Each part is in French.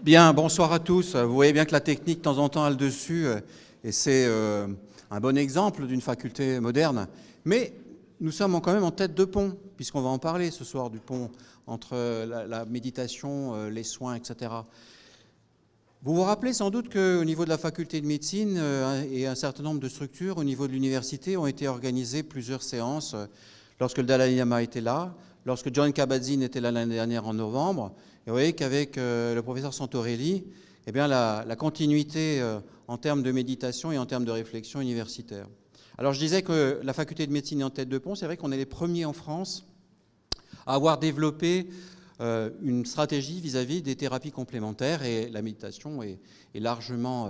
Bien, bonsoir à tous. Vous voyez bien que la technique, de temps en temps, a le dessus, et c'est un bon exemple d'une faculté moderne. Mais nous sommes quand même en tête de pont, puisqu'on va en parler ce soir, du pont entre la méditation, les soins, etc. Vous vous rappelez sans doute qu'au niveau de la faculté de médecine et un certain nombre de structures au niveau de l'université ont été organisées plusieurs séances lorsque le Dalai Lama était là, lorsque John Kabat-Zinn était là l'année dernière en novembre. Et vous voyez qu'avec le professeur Santorelli, eh bien, la continuité en termes de méditation et en termes de réflexion universitaire. Alors je disais que la faculté de médecine est en tête de pont. C'est vrai qu'on est les premiers en France à avoir développé une stratégie vis-à-vis des thérapies complémentaires, et la méditation est largement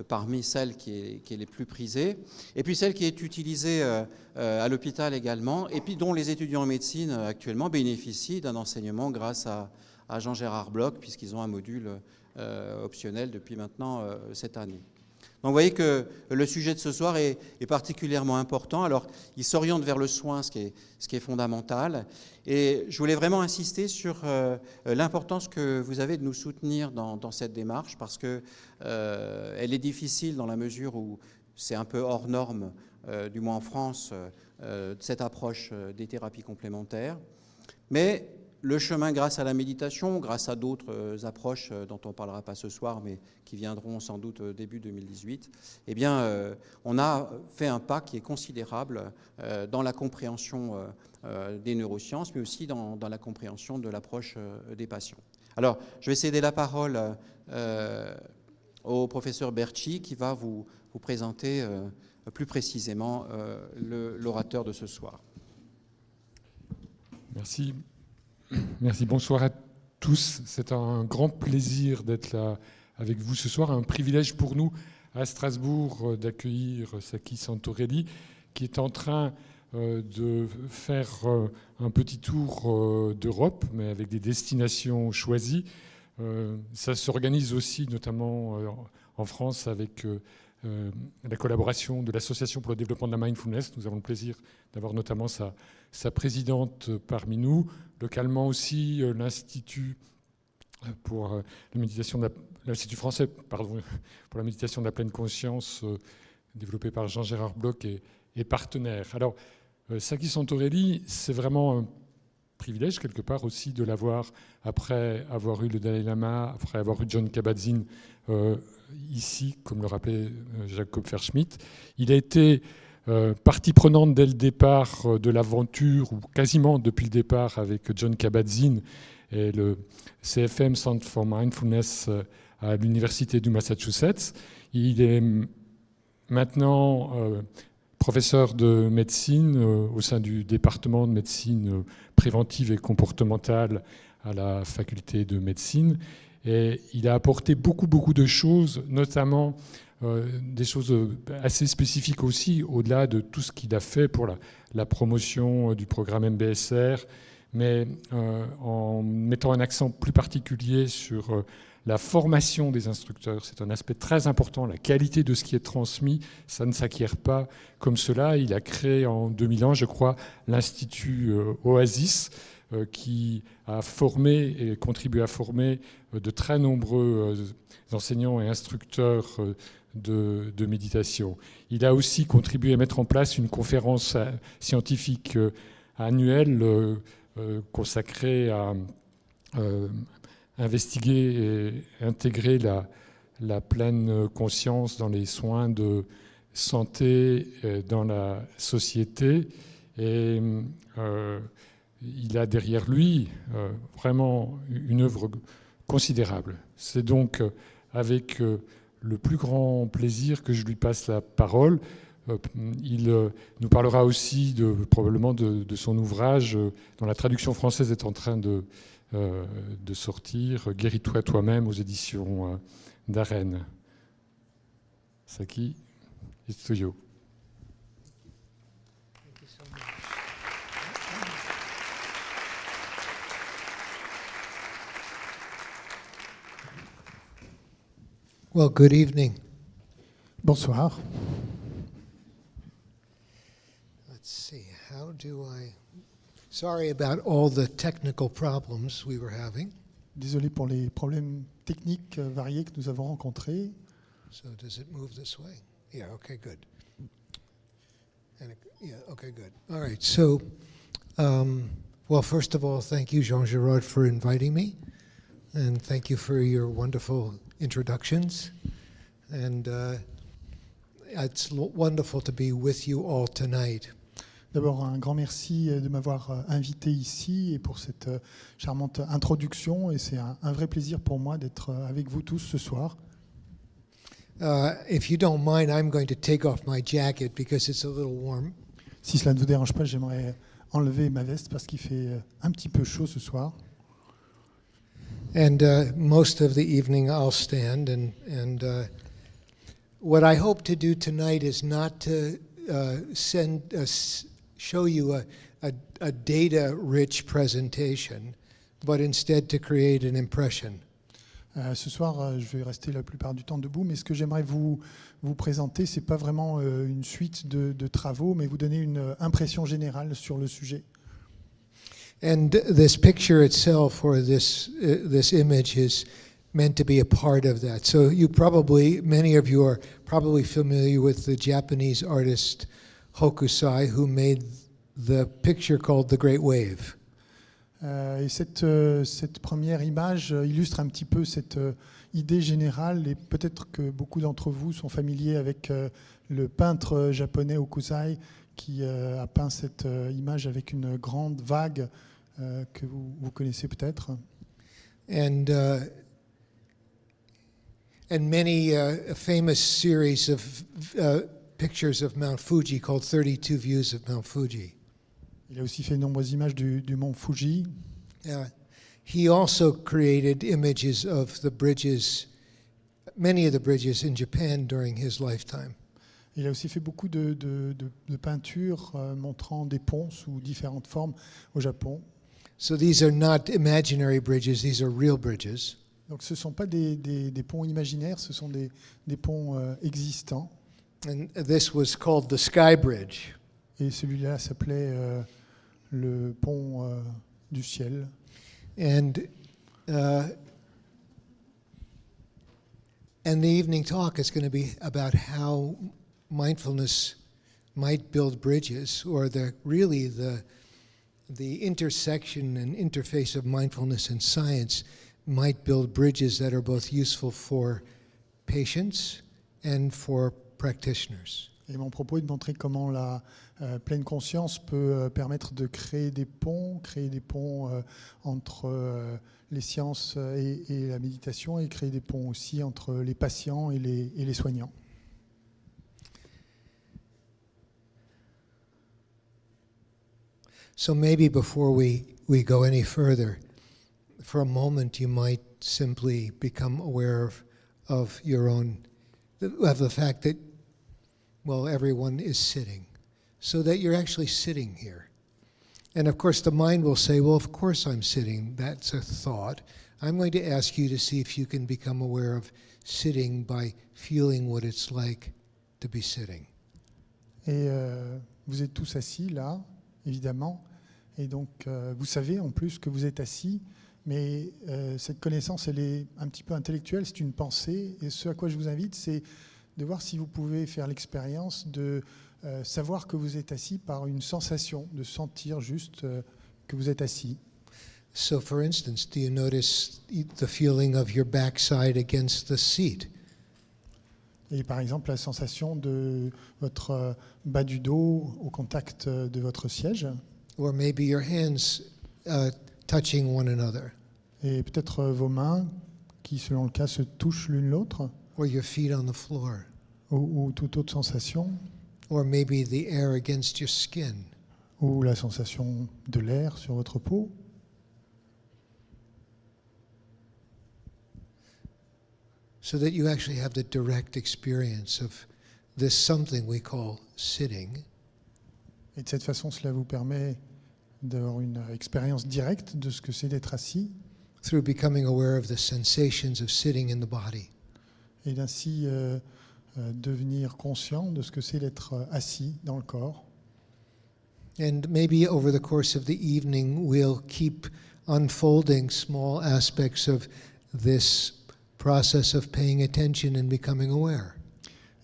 parmi celles qui est les plus prisées, et puis celle qui est utilisée à l'hôpital également, et puis dont les étudiants en médecine actuellement bénéficient d'un enseignement grâce à Jean-Gérard Bloch, puisqu'ils ont un module optionnel depuis maintenant cette année. Donc vous voyez que le sujet de ce soir est particulièrement important. Alors, il s'oriente vers le soin, ce qui est fondamental. Et je voulais vraiment insister sur l'importance que vous avez de nous soutenir dans cette démarche, parce qu'elle est difficile dans la mesure où c'est un peu hors norme, du moins en France, cette approche des thérapies complémentaires. Mais le chemin, grâce à la méditation, grâce à d'autres approches dont on ne parlera pas ce soir, mais qui viendront sans doute début 2018, eh bien, on a fait un pas qui est considérable dans la compréhension des neurosciences, mais aussi dans la compréhension de l'approche des patients. Alors, je vais céder la parole au professeur Berchi, qui va vous présenter plus précisément l'orateur de ce soir. Merci. Merci, bonsoir à tous. C'est un grand plaisir d'être là avec vous ce soir, un privilège pour nous à Strasbourg d'accueillir Saki Santorelli, qui est en train de faire un petit tour d'Europe, mais avec des destinations choisies. Ça s'organise aussi notamment en France avec la collaboration de l'Association pour le développement de la mindfulness. Nous avons le plaisir d'avoir notamment sa présidente parmi nous. Localement aussi, l'Institut pour la méditation l'Institut français, pardon, pour la méditation de la pleine conscience, développé par Jean-Gérard Bloch, est partenaire. Alors, Saki Santorelli, c'est vraiment un privilège quelque part aussi de l'avoir après avoir eu le Dalai Lama, après avoir eu John Kabat-Zinn ici, comme le rappelait Jacob Verschmidt. Il a été partie prenante dès le départ de l'aventure, ou quasiment depuis le départ, avec John Kabat-Zinn et le CFM, Center for Mindfulness, à l'Université du Massachusetts. Il est maintenant professeur de médecine au sein du département de médecine préventive et comportementale à la faculté de médecine. Et il a apporté beaucoup de choses, notamment des choses assez spécifiques aussi, au-delà de tout ce qu'il a fait pour la promotion du programme MBSR, mais en mettant un accent plus particulier sur la formation des instructeurs. C'est un aspect très important. La qualité de ce qui est transmis, ça ne s'acquiert pas comme cela. Il a créé en 2001, je crois, l'Institut Oasis, qui a formé et contribué à former de très nombreux enseignants et instructeurs de méditation. Il a aussi contribué à mettre en place une conférence scientifique annuelle consacrée à investiguer et intégrer la pleine conscience dans les soins de santé dans la société. Et il a derrière lui vraiment une œuvre considérable. C'est donc avec le plus grand plaisir que je lui passe la parole. Il nous parlera aussi probablement de son ouvrage dont la traduction française est en train de sortir, Guéris-toi toi-même, aux éditions d'Arène. Saki, it's to you. Well, good evening. Bonsoir. Let's see, how do I... Sorry about all the technical problems we were having. Désolé pour les problèmes techniques variés que nous avons rencontrés. So does it move this way? Yeah, okay, good. Yeah, okay, good. All right, so, well, first of all, thank you, Jean Giraud, for inviting me. And thank you for your wonderful introductions. And it's wonderful to be with you all tonight. D'abord, un grand merci de m'avoir invité ici et pour cette charmante introduction. Et c'est un vrai plaisir pour moi d'être avec vous tous ce soir. If you don't mind, I'm going to take off my jacket because it's a little warm. Si cela ne vous dérange pas, j'aimerais enlever ma veste parce qu'il fait un petit peu chaud ce soir. And most of the evening I'll stand. And what I hope to do tonight is not to show you a data-rich presentation, but instead to create an impression. Ce soir, je vais rester la plupart du temps debout, mais ce que j'aimerais vous présenter, c'est pas vraiment une suite de travaux, mais vous donner une impression générale sur le sujet. And this picture itself, or this image, is meant to be a part of that. So many of you are probably familiar with the Japanese artist Hokusai, who made the picture called The Great Wave. Et cette première image illustre un petit peu cette idée générale, et peut-être que beaucoup d'entre vous sont familiers avec le peintre japonais Hokusai qui a peint cette image avec une grande vague que vous connaissez peut-être. And many famous series of pictures of Mount Fuji called 32 Views of Mount Fuji. Il a aussi fait de nombreuses images du mont Fuji. He also created images of the bridges, many of the bridges in Japan during his lifetime. Il a aussi fait beaucoup de peintures montrant des ponts sous différentes formes au Japon. So these are not imaginary bridges, these are real bridges. Donc ce ne sont pas des ponts imaginaires, ce sont des ponts existants. And this was called the Sky Bridge. Et celui-là s'appelait le pont du ciel. And the evening talk is going to be about how mindfulness might build bridges, or the intersection and interface of mindfulness and science might build bridges that are both useful for patients and for practitioners. Et mon propos est de montrer comment la pleine conscience peut permettre de créer des ponts entre les sciences et la méditation, et créer des ponts aussi entre les patients et les soignants. So maybe before we go any further, for a moment you might simply become aware of your own, of the fact that, well, everyone is sitting, so that you're actually sitting here. And of course the mind will say, well, of course I'm sitting. That's a thought. I'm going to ask you to see if you can become aware of sitting by feeling what it's like to be sitting. Et vous êtes tous assis là, évidemment, et donc vous savez en plus que vous êtes assis, mais cette connaissance, elle est un petit peu intellectuelle, c'est une pensée, et ce à quoi je vous invite, c'est de voir si vous pouvez faire l'expérience de savoir que vous êtes assis par une sensation, de sentir juste que vous êtes assis. So for instance, do you notice the feeling of your backside against the seat? Et par exemple, la sensation de votre bas du dos au contact de votre siège. Or maybe your hands touching one another. Et peut-être vos mains qui, selon le cas, se touchent l'une l'autre. Or your feet on the floor. Ou toute autre sensation. Or maybe the air against your skin. Ou la sensation de l'air sur votre peau. So that you actually have the direct experience of this something we call sitting. Et de cette façon, cela vous permet d'avoir une expérience directe de ce que c'est d'être assis. Through becoming aware of the sensations of sitting in the body. Et d'ainsi devenir conscient de ce que c'est d'être assis dans le corps. And maybe over the course of the evening, we'll keep unfolding small aspects of this process of paying attention and becoming aware.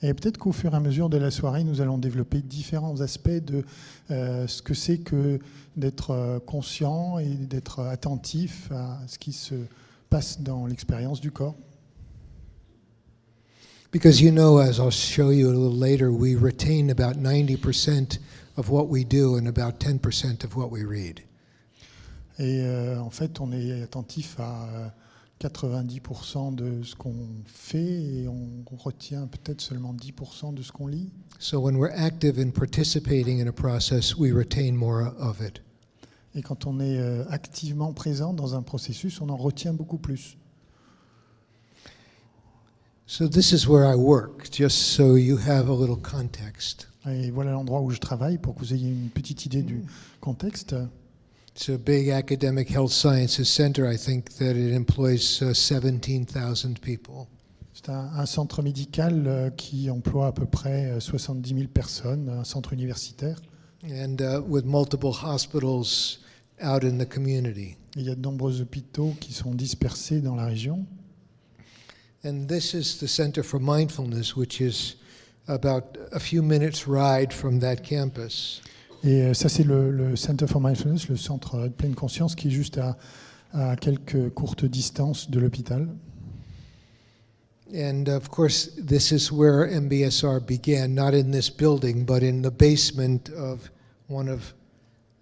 Et peut-être qu'au fur et à mesure de la soirée, nous allons développer différents aspects de ce que c'est que d'être conscient et d'être attentif à ce qui se passe dans l'expérience du corps. Because as I'll show you a little later, we retain about 90% of what we do and about 10% of what we read. Et en fait, on est attentif à 90% de ce qu'on fait et on retient peut-être seulement 10% de ce qu'on lit. So when we're active in participating in a process, we retain more of it. Et quand on est activement présent dans un processus, on en retient beaucoup plus. So this is where I work, just so you have a little context. Et voilà l'endroit où je travaille pour que vous ayez une petite idée du contexte. It's a big academic health sciences center. I think that it employs 17,000 people. C'est un centre médical qui emploie à peu près 70 000 personnes, un centre universitaire. And with multiple hospitals out in the community. Et il y a de nombreux hôpitaux qui sont dispersés dans la région. And this is the Center for Mindfulness, which is about a few minutes' ride from that campus. Et ça, c'est le Center for Mindfulness, le centre de pleine conscience, qui est juste à quelques courtes distances de l'hôpital. And of course, this is where MBSR began, not in this building, but in the basement of one of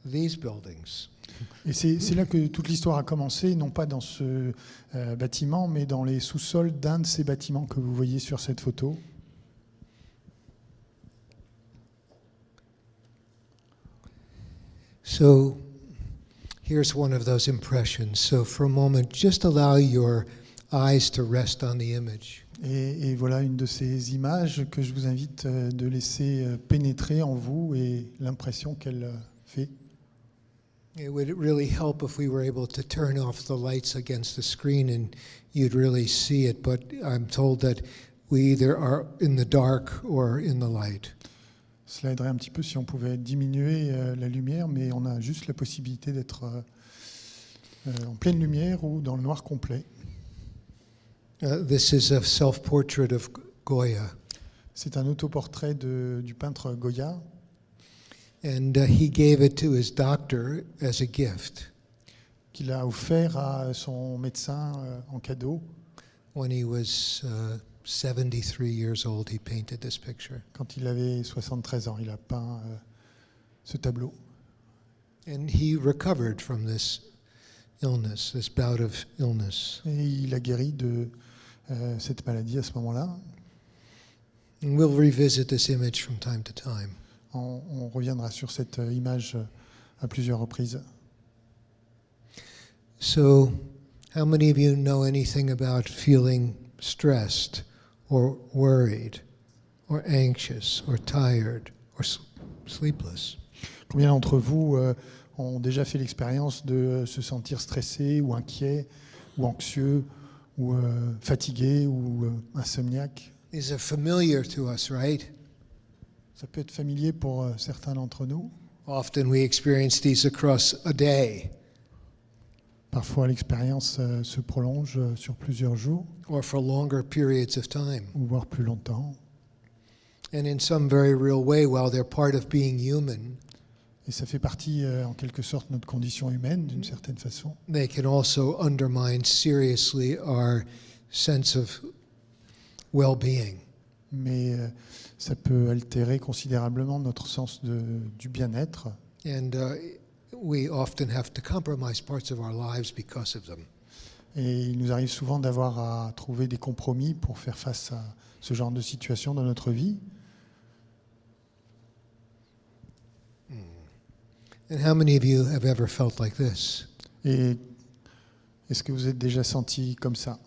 these buildings. Et c'est là que toute l'histoire a commencé, non pas dans ce bâtiment, mais dans les sous-sols d'un de ces bâtiments que vous voyez sur cette photo. So here's one of those impressions. So for a moment, just allow your eyes to rest on the image. Et voilà une de ces images que je vous invite de laisser pénétrer en vous et l'impression qu'elle fait. It would really help if we were able to turn off the lights against the screen and you'd really see it, but I'm told that we either are in the dark or in the light. Cela aiderait un petit peu si on pouvait diminuer la lumière, mais on a juste la possibilité d'être en pleine lumière ou dans le noir complet. This is a self-portrait of Goya. C'est un autoportrait du peintre Goya. And he gave it to his doctor as a gift. Qu'il a offert à son médecin en cadeau. When he was 73 years old, he painted this picture. Quand il avait 73 ans, il a peint ce tableau. And he recovered from this illness, this bout of illness. Et il a guéri de cette maladie à ce moment-là. And we'll revisit this image from time to time. On reviendra sur cette image à plusieurs reprises. So, how many of you know anything about feeling stressed or worried or anxious or tired or sleepless? Combien d'entre vous ont déjà fait l'expérience de se sentir stressé ou inquiet ou anxieux ou fatigué ou insomniaque? These are familiar to us, right? Ça peut être familier pour certains d'entre nous. Often we experience these across a day. Parfois, l'expérience se prolonge sur plusieurs jours. Or for longer periods of time. Ou voire plus longtemps. And in some very real way, while they're part of being human, et ça fait partie, en quelque sorte, de notre condition humaine, d'une certaine façon. They can also undermine seriously our sense of well-being. Mais ça peut altérer considérablement notre sens du bien-être. And we often have to compromise parts of our lives because of them. Et il nous arrive souvent d'avoir à trouver des compromis pour faire face à ce genre de situation dans notre vie. And how many of you have ever felt like this? Et est-ce que vous êtes déjà senti comme ça?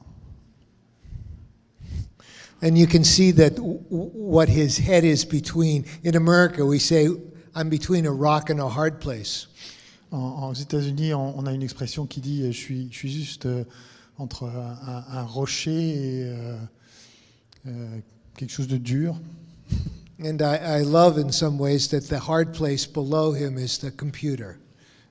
And you can see that what his head is between. In America, we say, I'm between a rock and a hard place. Aux États-Unis, on a une expression qui dit je suis juste entre un rocher et quelque chose de dur. And I love in some ways that the hard place below him is the computer.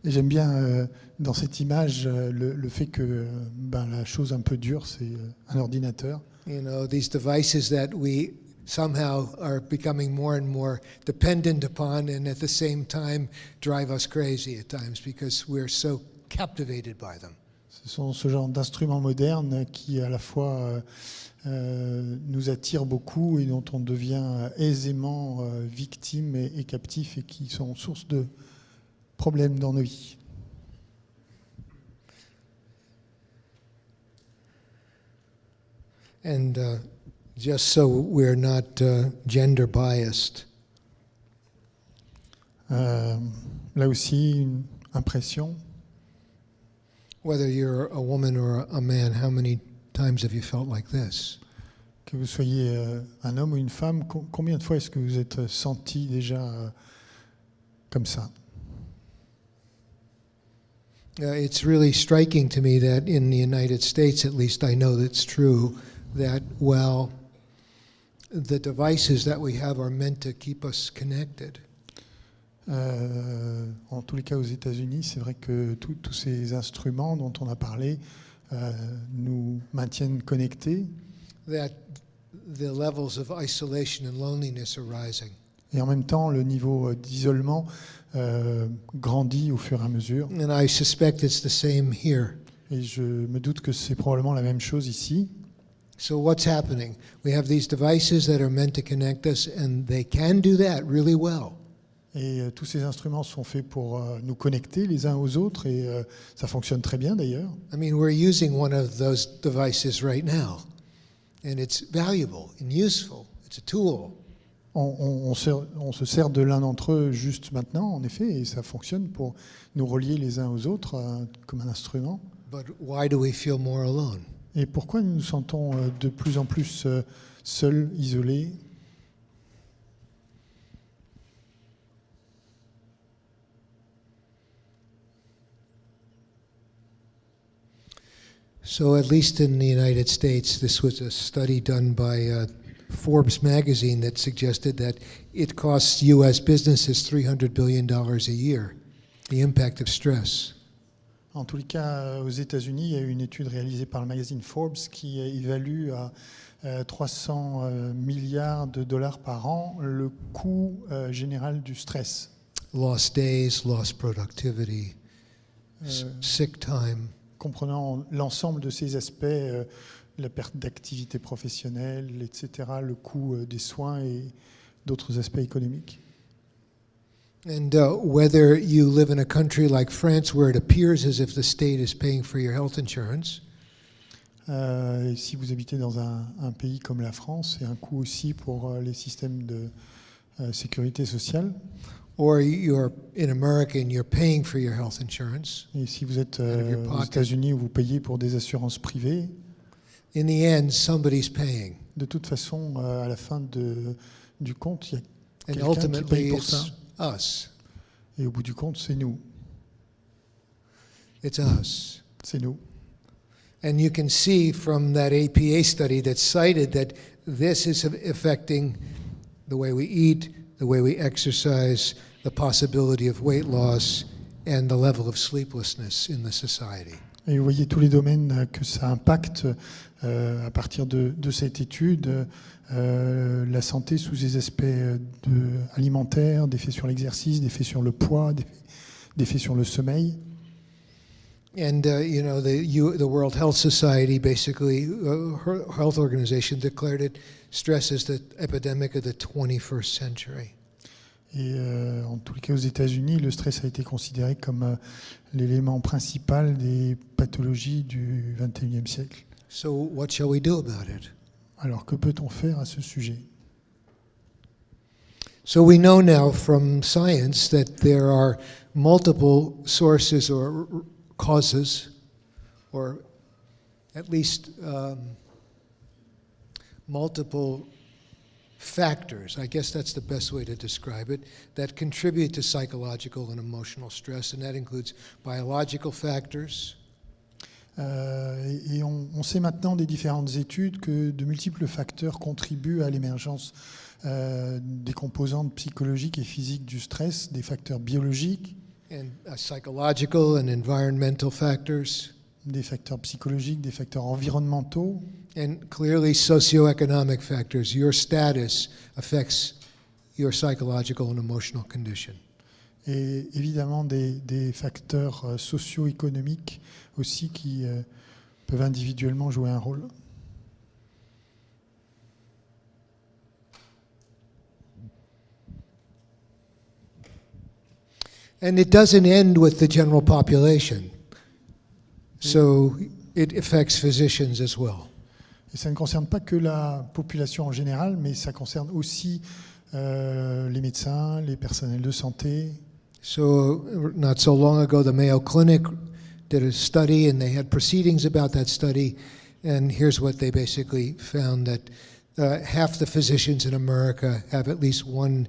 Et j'aime bien dans cette image le fait que la chose un peu dure, c'est un ordinateur. You know, these devices that we somehow are becoming more and more dependent upon, and at the same time drive us crazy at times because we're so captivated by them. Ce sont ce genre d'instruments modernes qui à la fois nous attirent beaucoup et dont on devient aisément victime et captif et qui sont source de problèmes dans nos vies. And just so we're not gender biased, Là aussi, une impression. whether you're a woman or a man, how many times have you felt like this? Que vous soyez un homme ou une femme, combien de fois est-ce que vous êtes senti déjà comme ça? It's really striking to me that in the United States, at least I know that's true, that, well, the devices that we have are meant to keep us connected. En tous les cas, aux États-Unis, c'est vrai que tous ces instruments dont on a parlé nous maintiennent connectés. That the levels of isolation and loneliness are rising. Et en même temps, le niveau d'isolement grandit au fur et à mesure. And I suspect it's the same here. Et je me doute que c'est probablement la même chose ici. So what's happening? We have these devices that are meant to connect us, and they can do that really well. Et tous ces instruments sont faits pour nous connecter les uns aux autres, et ça fonctionne très bien d'ailleurs. I mean, we're using one of those devices right now, and it's valuable and useful. It's a tool. On se sert de l'un d'entre eux juste maintenant, en effet, et ça fonctionne pour nous relier les uns aux autres comme un instrument. But why do we feel more alone? Et pourquoi nous nous sentons de plus en plus seuls, isolés? So at least in the United States, this was a study done by Forbes magazine that suggested that it costs U.S. businesses $300 billion a year, the impact of stress. En tous les cas, aux États-Unis, il y a eu une étude réalisée par le magazine Forbes qui évalue à 300 milliards de dollars par an le coût général du stress. Lost days, lost productivity, sick time. Comprenant l'ensemble de ces aspects, la perte d'activité professionnelle, etc., le coût des soins et d'autres aspects économiques. And whether you live in a country like France where it appears as if the state is paying for your health insurance, Et si vous habitez dans un pays comme la France, c'est un coût aussi pour les systèmes de sécurité sociale. or you're in America and you're paying for your health insurance, Et si vous êtes Out of your aux pocket. États-Unis où vous payez pour des assurances privées, in the end, somebody's paying. de toute façon, à la fin du compte, il y a And quelqu'un qui ultimately, paye pour ça. it's us. Et au bout du compte, c'est nous. It's us. C'est nous. And you can see from that APA study that's cited that this is affecting the way we eat, the way we exercise, the possibility of weight loss, and the level of sleeplessness in the society. Et vous voyez tous les domaines que ça impacte à partir de cette étude, la santé sous les aspects alimentaires, d'effets sur l'exercice, d'effets sur le poids, d'effets sur le sommeil. And the World Health Society, basically, health organization, declared it stress is the epidemic of the 21st century. Et en tous les cas, aux États-Unis, le stress a été considéré comme l'élément principal des pathologies du XXIe siècle. So what shall we do about it? Alors, que peut-on faire à ce sujet? So we know now from science that there are multiple sources or causes, or at least multiple factors, I guess that's the best way to describe it, that contribute to psychological and emotional stress, and that includes biological factors. Et on sait maintenant des différentes études que de multiples facteurs contribuent à l'émergence des composantes psychologiques et physiques du stress, des facteurs biologiques. and psychological and environmental factors, des facteurs psychologiques, des facteurs environnementaux, and clearly socioeconomic factors. Your status affects your psychological and emotional condition. et évidemment des facteurs socio-économiques aussi qui peuvent individuellement jouer un rôle. And it doesn't end with the general population. So it affects physicians as well. Et ça ne concerne pas que la population en général, mais ça concerne aussi les médecins, les personnels de santé. So not so long ago, the Mayo Clinic did a study, and they had proceedings about that study. And here's what they basically found, that half the physicians in America have at least one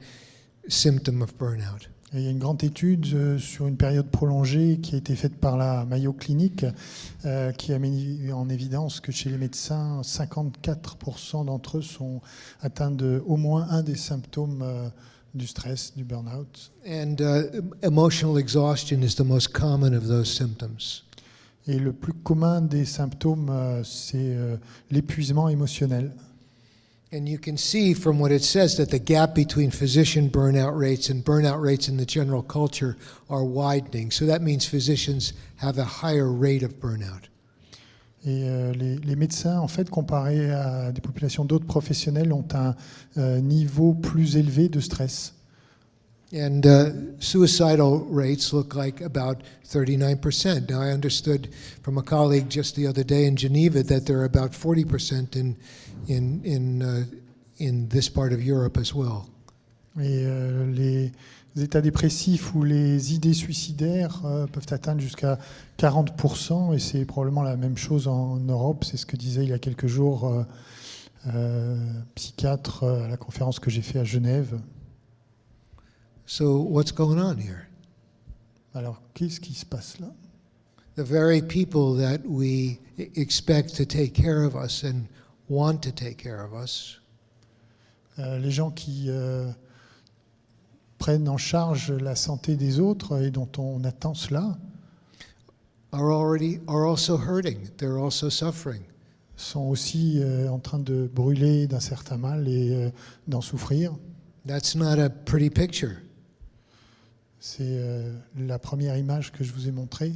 symptom of burnout. Et il y a une grande étude sur une période prolongée qui a été faite par la Mayo Clinic qui a mis en évidence que chez les médecins, 54% d'entre eux sont atteints de au moins un des symptômes du stress, du burn-out. And emotional exhaustion is the most common of those symptoms. Et le plus commun des symptômes, c'est l'épuisement émotionnel. And you can see from what it says that the gap between physician burnout rates and burnout rates in the general culture are widening. So that means physicians have a higher rate of burnout. Et les médecins, en fait, comparés à des populations d'autres professionnels, ont un niveau plus élevé de stress. And suicidal rates look like about 39%. Now, I understood from a colleague just the other day in Geneva that they're about 40% in this part of Europe as well. Et les états dépressifs ou les idées suicidaires peuvent atteindre jusqu'à 40%, et c'est probablement la même chose en Europe. C'est ce que disait il y a quelques jours psychiatre à la conférence que j'ai faite à Genève. So what's going on here? Alors, qu'est-ce qui se passe là? The very people that we expect to take care of us and want to take care of us Les gens qui prennent en charge la santé des autres et dont on attend cela are also hurting. They're also suffering. sont aussi en train de brûler d'un certain mal et d'en souffrir. That's not a pretty picture. C'est la première image que je vous ai montrée.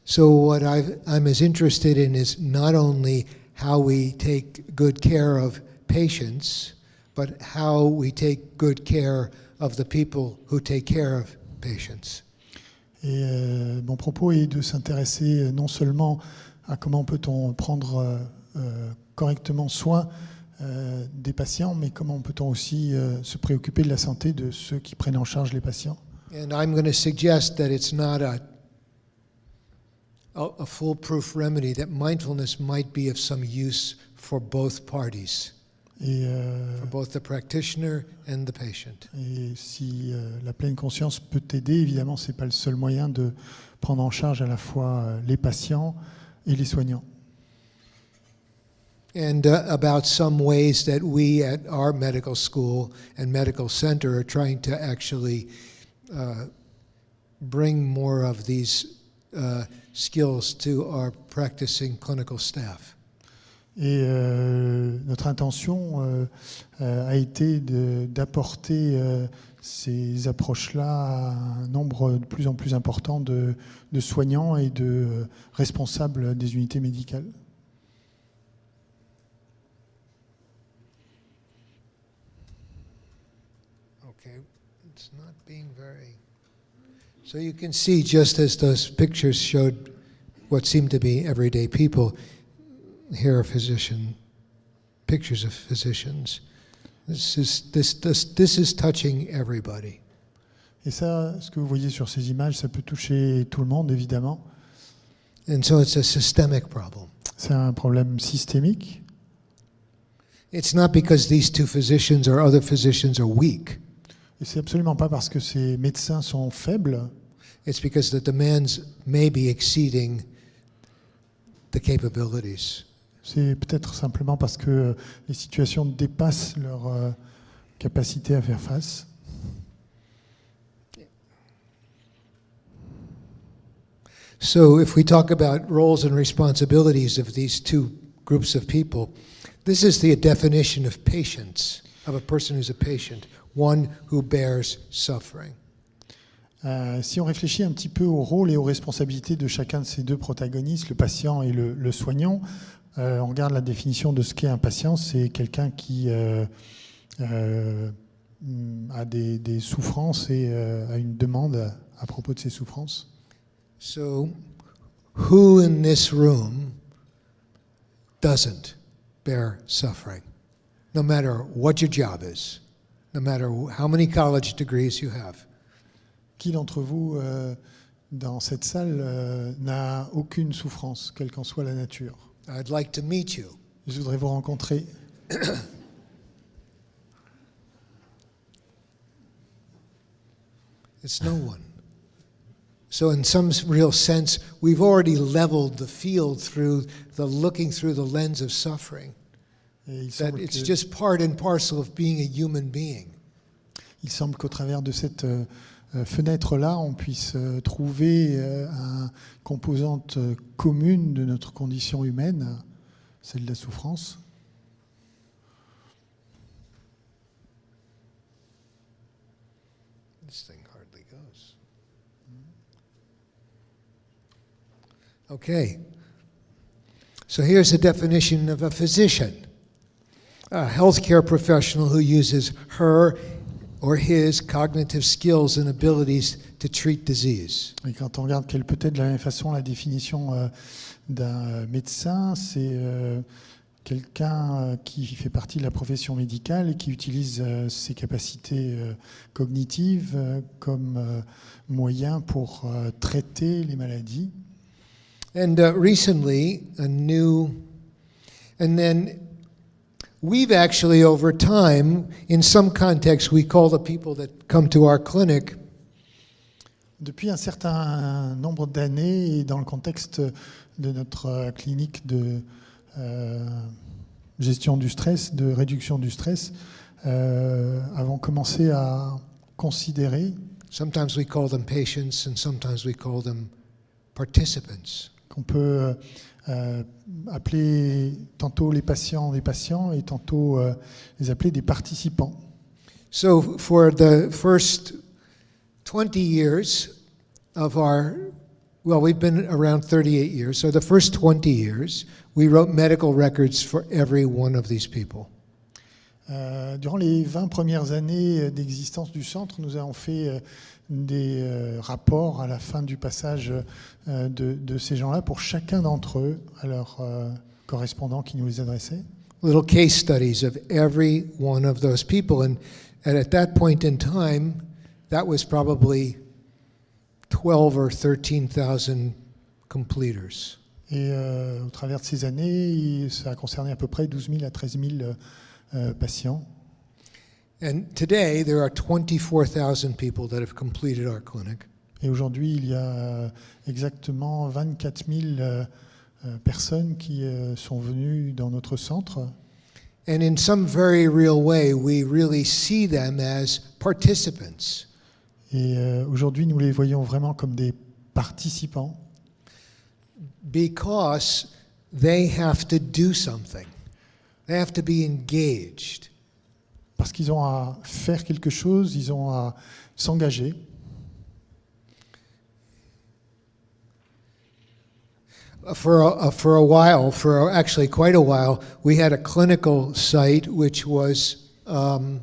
So what I'm as interested in is not only how we take good care of patients, but how we take good care of the people who take care of patients. Et mon propos est de s'intéresser non seulement à comment peut-on prendre correctement soin des patients, mais comment peut-on aussi se préoccuper de la santé de ceux qui prennent en charge les patients. And I'm going to suggest that it's not a foolproof remedy, that mindfulness might be of some use for both parties, Et, for both the practitioner and the patient. et si la pleine conscience peut aider, évidemment, ce n'est pas le seul moyen de prendre en charge à la fois les patients et les soignants. And about some ways that we at our medical school and medical center are trying to actually bring more of these skills to our practicing clinical staff. Et notre intention a été d'apporter ces approches-là à un nombre de plus en plus important de soignants et de responsables des unités médicales. Okay, it's not being very... So you can see, just as those pictures showed what seemed to be everyday people, here are pictures of physicians. This is touching everybody. Et ça, ce que vous voyez sur ces images, ça peut toucher tout le monde, évidemment. And so it's a systemic problem. C'est un problème systémique. It's not because these two physicians or other physicians are weak. Et c'est absolument pas parce que ces médecins sont faibles. It's because the demands may be exceeding the capabilities. C'est peut-être simplement parce que les situations dépassent leur capacité à faire face. So if we talk about roles and responsibilities of these two groups of people, this is the definition of patience, of a person who's a patient, one who bears suffering. Si on réfléchit un petit peu au rôle et aux responsabilités de chacun de ces deux protagonistes, le patient et le soignant, on regarde la définition de ce qu'est un patient, c'est quelqu'un qui a des souffrances et a une demande à propos de ces souffrances. So who in this room doesn't bear suffering? No matter what your job is, no matter how many college degrees you have. Qui d'entre vous, dans cette salle, n'a aucune souffrance, quelle qu'en soit la nature? I'd like to meet you. Je voudrais vous rencontrer. It's no one. So in some real sense, we've already leveled the field through the looking through the lens of suffering. Et That it's just part and parcel of being a human being. il semble qu'au travers de cette fenêtre-là, on puisse trouver une composante commune de notre condition humaine, celle de la souffrance. This thing hardly goes. Okay. So here's a definition of a physician, a healthcare professional who uses her or his cognitive skills and abilities to treat disease. Et quand on regarde quelle peut être de la même façon la définition d'un médecin, c'est quelqu'un qui fait partie de la profession médicale et qui utilise ses capacités cognitives comme moyen pour traiter les maladies. And recently, we've actually, over time, in some contexts, we call the people that come to our clinic Depuis un certain nombre d'années, et dans le contexte de notre clinique de gestion du stress, de réduction du stress, avons commencé à considérer, sometimes we call them patients and sometimes we call them participants. qu'on peut appeler tantôt les patients des patients et tantôt les appeler des participants. So for the first 20 years of we've been around 38 years, so the first 20 years, we wrote medical records for every one of these people. Durant les 20 premières années d'existence du centre, nous avons fait des rapports à la fin du passage de ces gens-là pour chacun d'entre eux, à leurs correspondants qui nous les adressaient. Little case studies of every one of those people. And at that point in time, that was probably 12 or 13,000 completers. Et au travers de ces années, ça a concerné à peu près 12 000 à 13 000 patients. And today, there are 24,000 people that have completed our clinic. Et aujourd'hui, il y a exactement 24 000 personnes qui sont venues dans notre centre. And in some very real way, we really see them as participants. Et aujourd'hui, nous les voyons vraiment comme des participants. Because they have to do something. They have to be engaged. Parce qu'ils ont à faire quelque chose, ils ont à s'engager. For a while, for actually quite a while, we had a clinical site which was 20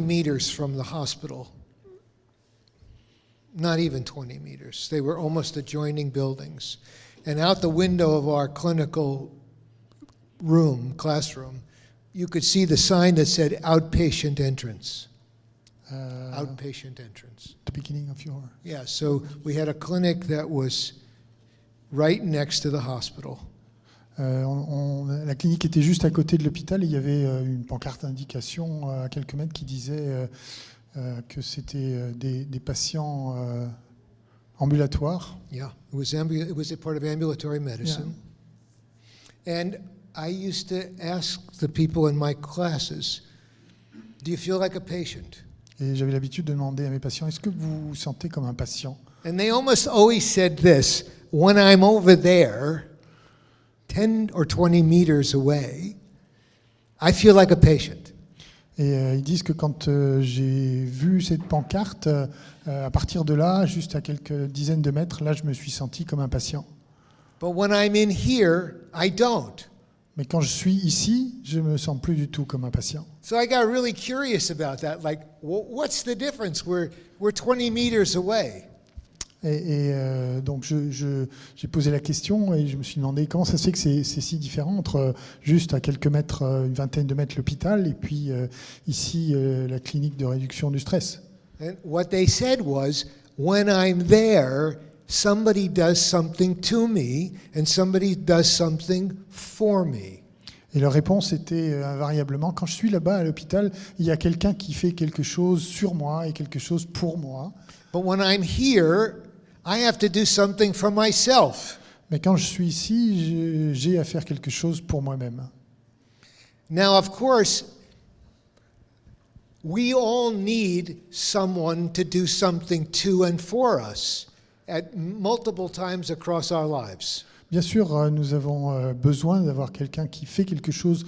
meters from the hospital. Not even 20 meters. They were almost adjoining buildings. And out the window of our clinical classroom, you could see the sign that said outpatient entrance. Outpatient entrance. The beginning of your... Yeah, so we had a clinic that was right next to the hospital. La clinique était juste à côté de l'hôpital et il y avait une pancarte d'indication à quelques mètres qui disait que c'était des patients ambulatoires. Yeah, it was a part of ambulatory medicine. Yeah. And I used to ask the people in my classes, do you feel like a patient? Et j'avais l'habitude de demander à mes patients, est-ce que vous vous sentez comme un patient? And they almost always said this, when I'm over there, 10 or 20 meters away, I feel like a patient. Et ils disent que quand j'ai vu cette pancarte, à partir de là, juste à quelques dizaines de mètres, là, je me suis senti comme un patient. But when I'm in here, I don't. Mais quand je suis ici, je me sens plus du tout comme un patient. So I got really curious about that. Like, what's the difference? We're 20 meters away. Et donc j'ai posé la question et je me suis demandé comment ça se fait que c'est si différent entre juste à quelques mètres, une vingtaine de mètres l'hôpital et puis ici la clinique de réduction du stress. And what they said was, when I'm there, somebody does something to me and somebody does something for me. Et leur réponse était invariablement, quand je suis là-bas à l'hôpital, il y a quelqu'un qui fait quelque chose sur moi et quelque chose pour moi. But when I'm here, I have to do something for myself. Mais quand je suis ici, j'ai à faire quelque chose pour moi-même. Now, of course, we all need someone to do something to and for us at multiple times across our lives. Bien sûr, nous avons besoin d'avoir quelqu'un qui fait quelque chose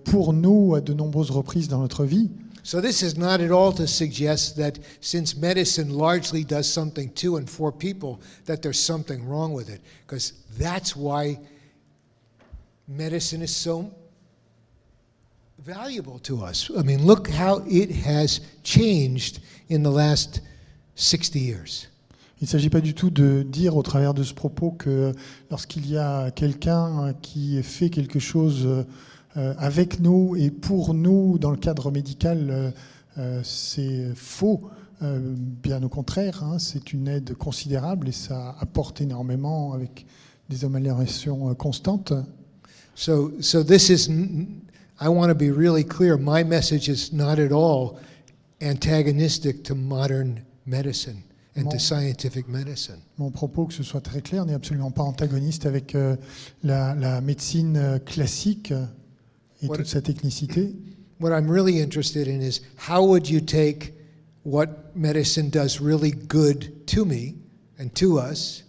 pour nous à de nombreuses reprises dans notre vie. So this is not at all to suggest that since medicine largely does something to and for people, that there's something wrong with it, because that's why medicine is so valuable to us. I mean, look how it has changed in the last 60 years. Il ne s'agit pas du tout de dire au travers de ce propos que lorsqu'il y a quelqu'un qui fait quelque chose avec nous et pour nous dans le cadre médical, c'est faux. Bien au contraire, hein, c'est une aide considérable et ça apporte énormément avec des améliorations constantes. So this is, I want to be really clear, my message is not at all antagonistic to modern medicine and to scientific medicine. Mon propos, que ce soit très clair, n'est absolument pas antagoniste avec la médecine classique et toute sa technicité. What I'm really interested in is how would you take what medicine does really good to me and to us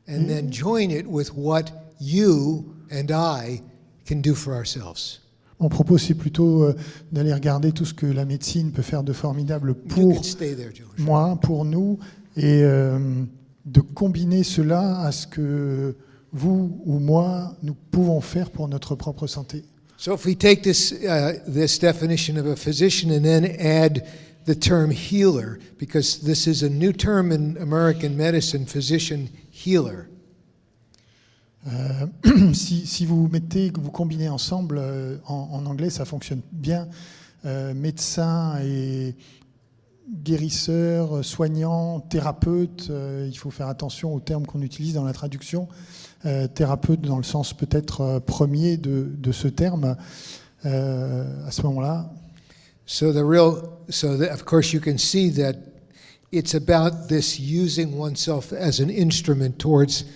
and then join it with what you and I can do for ourselves. Mon propos, c'est plutôt d'aller regarder tout ce que la médecine peut faire de formidable You pour can stay there, Joshua. moi, pour nous, et de combiner cela à ce que vous ou moi, nous pouvons faire pour notre propre santé. So if we take this definition of a physician and then add the term healer, because this is a new term in American medicine, physician healer. Si vous combinez ensemble, en anglais, ça fonctionne bien. Médecin et guérisseur, soignant, thérapeute, il faut faire attention aux termes qu'on utilise dans la traduction. Thérapeute dans le sens peut-être premier de ce terme. À ce moment-là. So of course you can see that it's about this using oneself as an instrument towards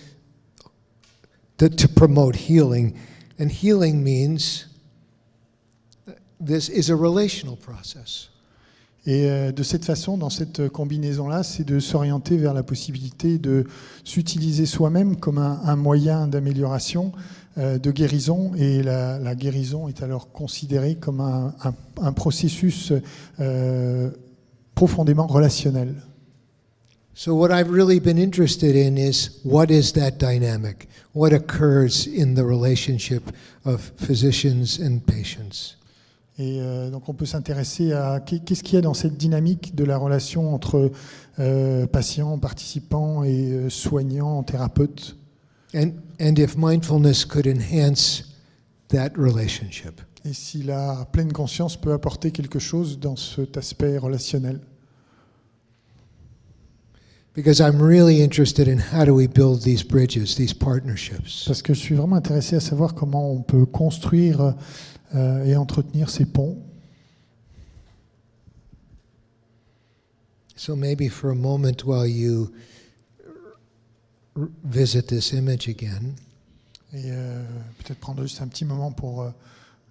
to promote healing, and healing means this is a relational process. Et de cette façon, dans cette combinaison-là, c'est de s'orienter vers la possibilité de s'utiliser soi-même comme un moyen d'amélioration, de guérison. Et la guérison est alors considérée comme un processus profondément relationnel. So what I've really been interested in is what is that dynamic? What occurs in the relationship of physicians and patients? Et donc on peut s'intéresser à qu'est-ce qu'il y a dans cette dynamique de la relation entre patients, participants et soignants, thérapeutes. And if mindfulness could enhance that relationship. Et si la pleine conscience peut apporter quelque chose dans cet aspect relationnel. Because I'm really interested in how do we build these bridges, these partnerships. Parce que je suis vraiment intéressé à savoir comment on peut construire et entretenir ces ponts. So maybe for a moment while you visit this image again. Et peut-être prendre juste un petit moment pour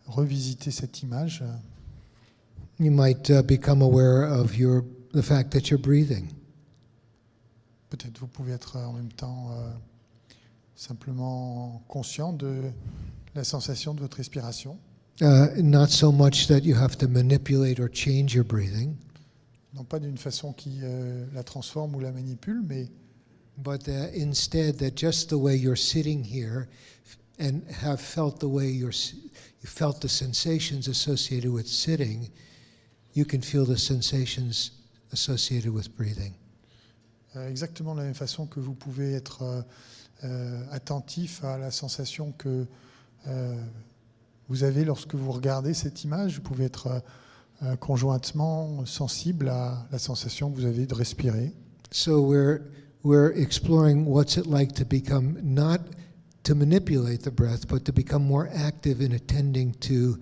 revisiter cette image. You might become aware of the fact that you're breathing. Peut-être vous pouvez être en même temps simplement conscient de la sensation de votre respiration. Not so much that you have to manipulate or change your breathing, Non pas d'une façon qui la transforme ou la manipule, mais but instead that just the way you're sitting here and have felt the way you felt the sensations associated with sitting, you can feel the sensations associated with breathing. exactement de la même façon que vous pouvez être attentif à la sensation que vous avez lorsque vous regardez cette image. Vous pouvez être conjointement sensible à la sensation que vous avez de respirer. So we're exploring what's it like to become, not to manipulate the breath, but to become more active in attending to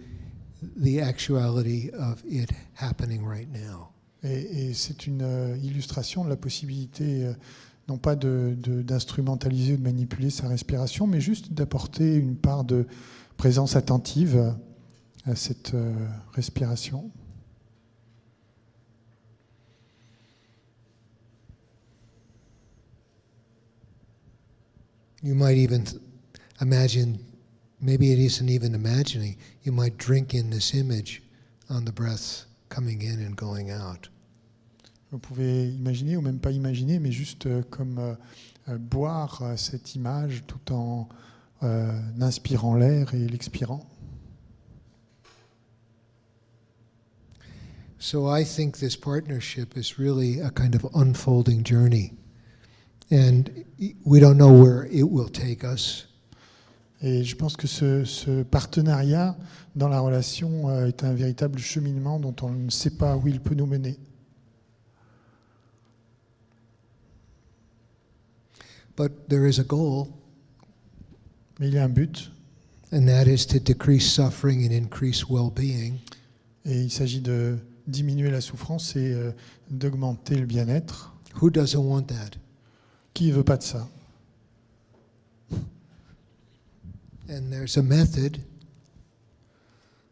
the actuality of it happening right now. Et c'est une illustration de la possibilité, non pas d'instrumentaliser ou de manipuler sa respiration, mais juste d'apporter une part de présence attentive à cette respiration. You might even imagine, maybe it isn't even imagining, you might drink in this image on the breath coming in and going out. Vous pouvez imaginer, ou même pas imaginer, mais juste comme boire cette image tout en inspirant l'air et l'expirant. So I think this partnership is really a kind of unfolding journey. And we don't know where it will take us. Et je pense que ce partenariat dans la relation est un véritable cheminement dont on ne sait pas où il peut nous mener. But there is a goal, Mais il y a un but, and that is to decrease suffering and increase well-being. et il s'agit de diminuer la souffrance et d'augmenter le bien-être. Who doesn't want that? Qui ne veut pas de ça? And there's a method,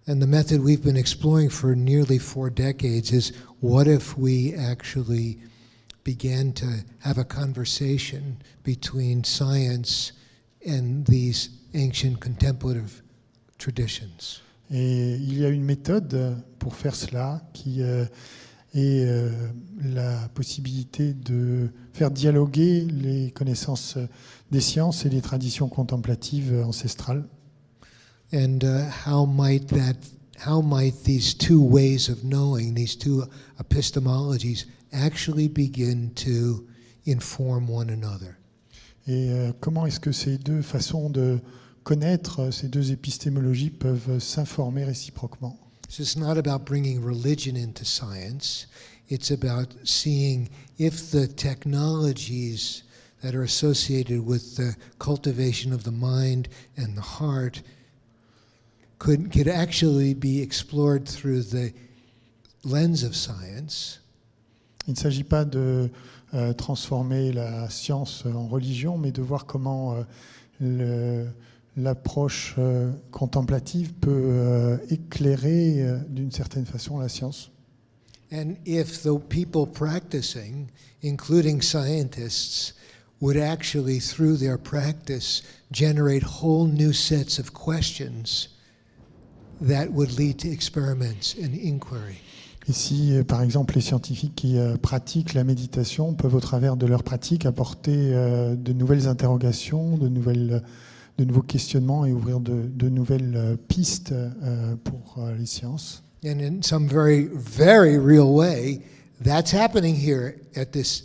and the method we've been exploring for nearly 4 decades is, what if we actually began to have a conversation between science and these ancient contemplative traditions? Et il y a une méthode pour faire cela qui est la possibilité de faire dialoguer les connaissances des sciences et les traditions contemplatives ancestrales. And how might these two ways of knowing, these two epistemologies, actually begin to inform one another? Et comment est-ce que ces deux façons de connaître, ces deux épistémologies peuvent s'informer réciproquement? So it's not about bringing religion into science. It's about seeing if the technologies that are associated with the cultivation of the mind and the heart could actually be explored through the lens of science. Il ne s'agit pas de transformer la science en religion, mais de voir comment l'approche contemplative peut éclairer d'une certaine façon la science. And if the people practicing, including scientists, would actually, through their practice, generate whole new sets of questions that would lead to experiments and inquiry. Et si, par exemple, les scientifiques qui pratiquent la méditation peuvent, au travers de leur pratique, apporter de nouvelles interrogations, de nouveaux questionnements et ouvrir de nouvelles pistes pour les sciences. And in some very, very real way, that's happening here at this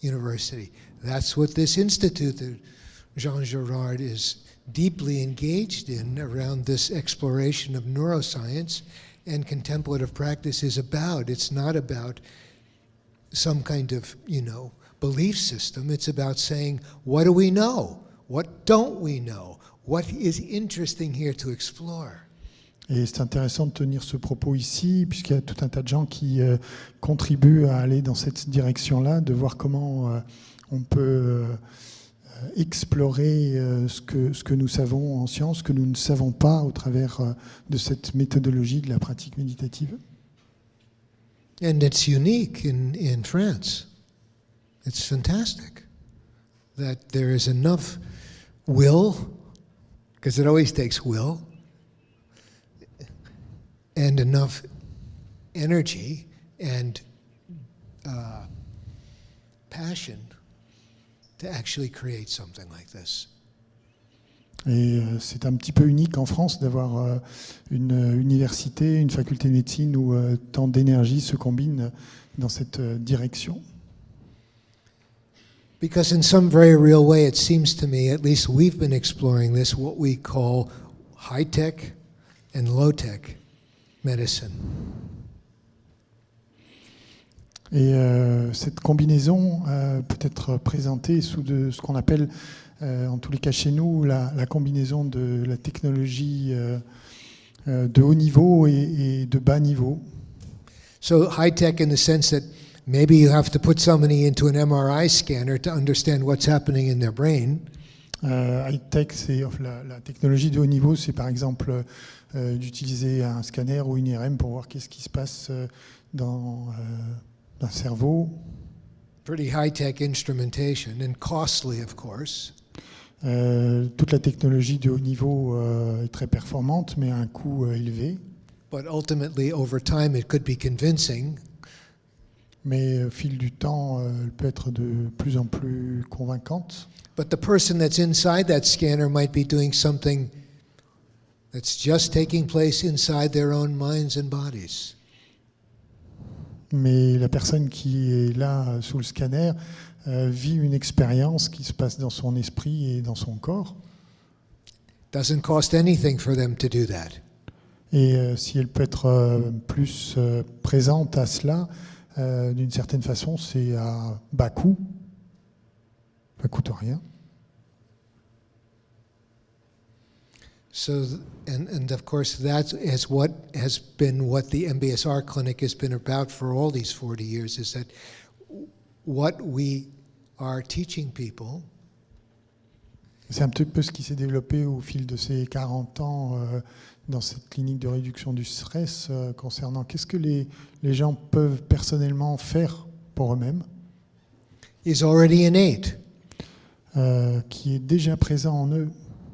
university. That's what this institute that Jean Girard is deeply engaged in around this exploration of neuroscience and contemplative practice is about. It's not about some kind of, belief system. It's about saying, what do we know? What don't we know? What is interesting here to explore? Et c'est intéressant de tenir ce propos ici, puisqu'il y a tout un tas de gens qui contribuent à aller dans cette direction-là, de voir comment on peut explorer ce que nous savons en science, ce que nous ne savons pas au travers de cette méthodologie de la pratique méditative. And it's unique in France. It's fantastic that there is enough will, because it always takes will, and enough energy and passion to actually create something like this. Et c'est un petit peu unique en France d'avoir une université, une faculté de médecine où tant d'énergie se combine dans cette direction. Because in some very real way, it seems to me, at least we've been exploring this, what we call high-tech and low-tech medicine. Et cette combinaison peut être présentée sous ce qu'on appelle, en tous les cas chez nous, la combinaison de la technologie de haut niveau et de bas niveau. So high-tech in the sense that maybe you have to put somebody into an MRI scanner to understand what's happening in their brain. High-tech, c'est la technologie de haut niveau, c'est par exemple d'utiliser un scanner ou une IRM pour voir qu'est-ce qui se passe dans un cerveau. Pretty high-tech instrumentation and costly, of course. Toute la technologie de haut niveau est très performante, mais à un coût élevé. But ultimately, over time, it could be convincing. Mais au fil du temps, elle peut être de plus en plus convaincante. But the person that's inside that scanner might be doing something that's just taking place inside their own minds and bodies. Mais la personne qui est là sous le scanner vit une expérience qui se passe dans son esprit et dans son corps. Doesn't cost anything for them to do that. Et si elle peut être plus présente à cela, d'une certaine façon, c'est à bas coût. Ça ne coûte rien. So, and of course, that is what has been what the MBSR clinic has been about for all these 40 years, is that what we are teaching people. C'est un petit peu ce qui s'est développé au fil de ces 40 ans dans cette clinique de réduction du stress concernant qu'est-ce que les gens peuvent personnellement faire pour eux-mêmes. Is already innate. Qui est déjà présent en eux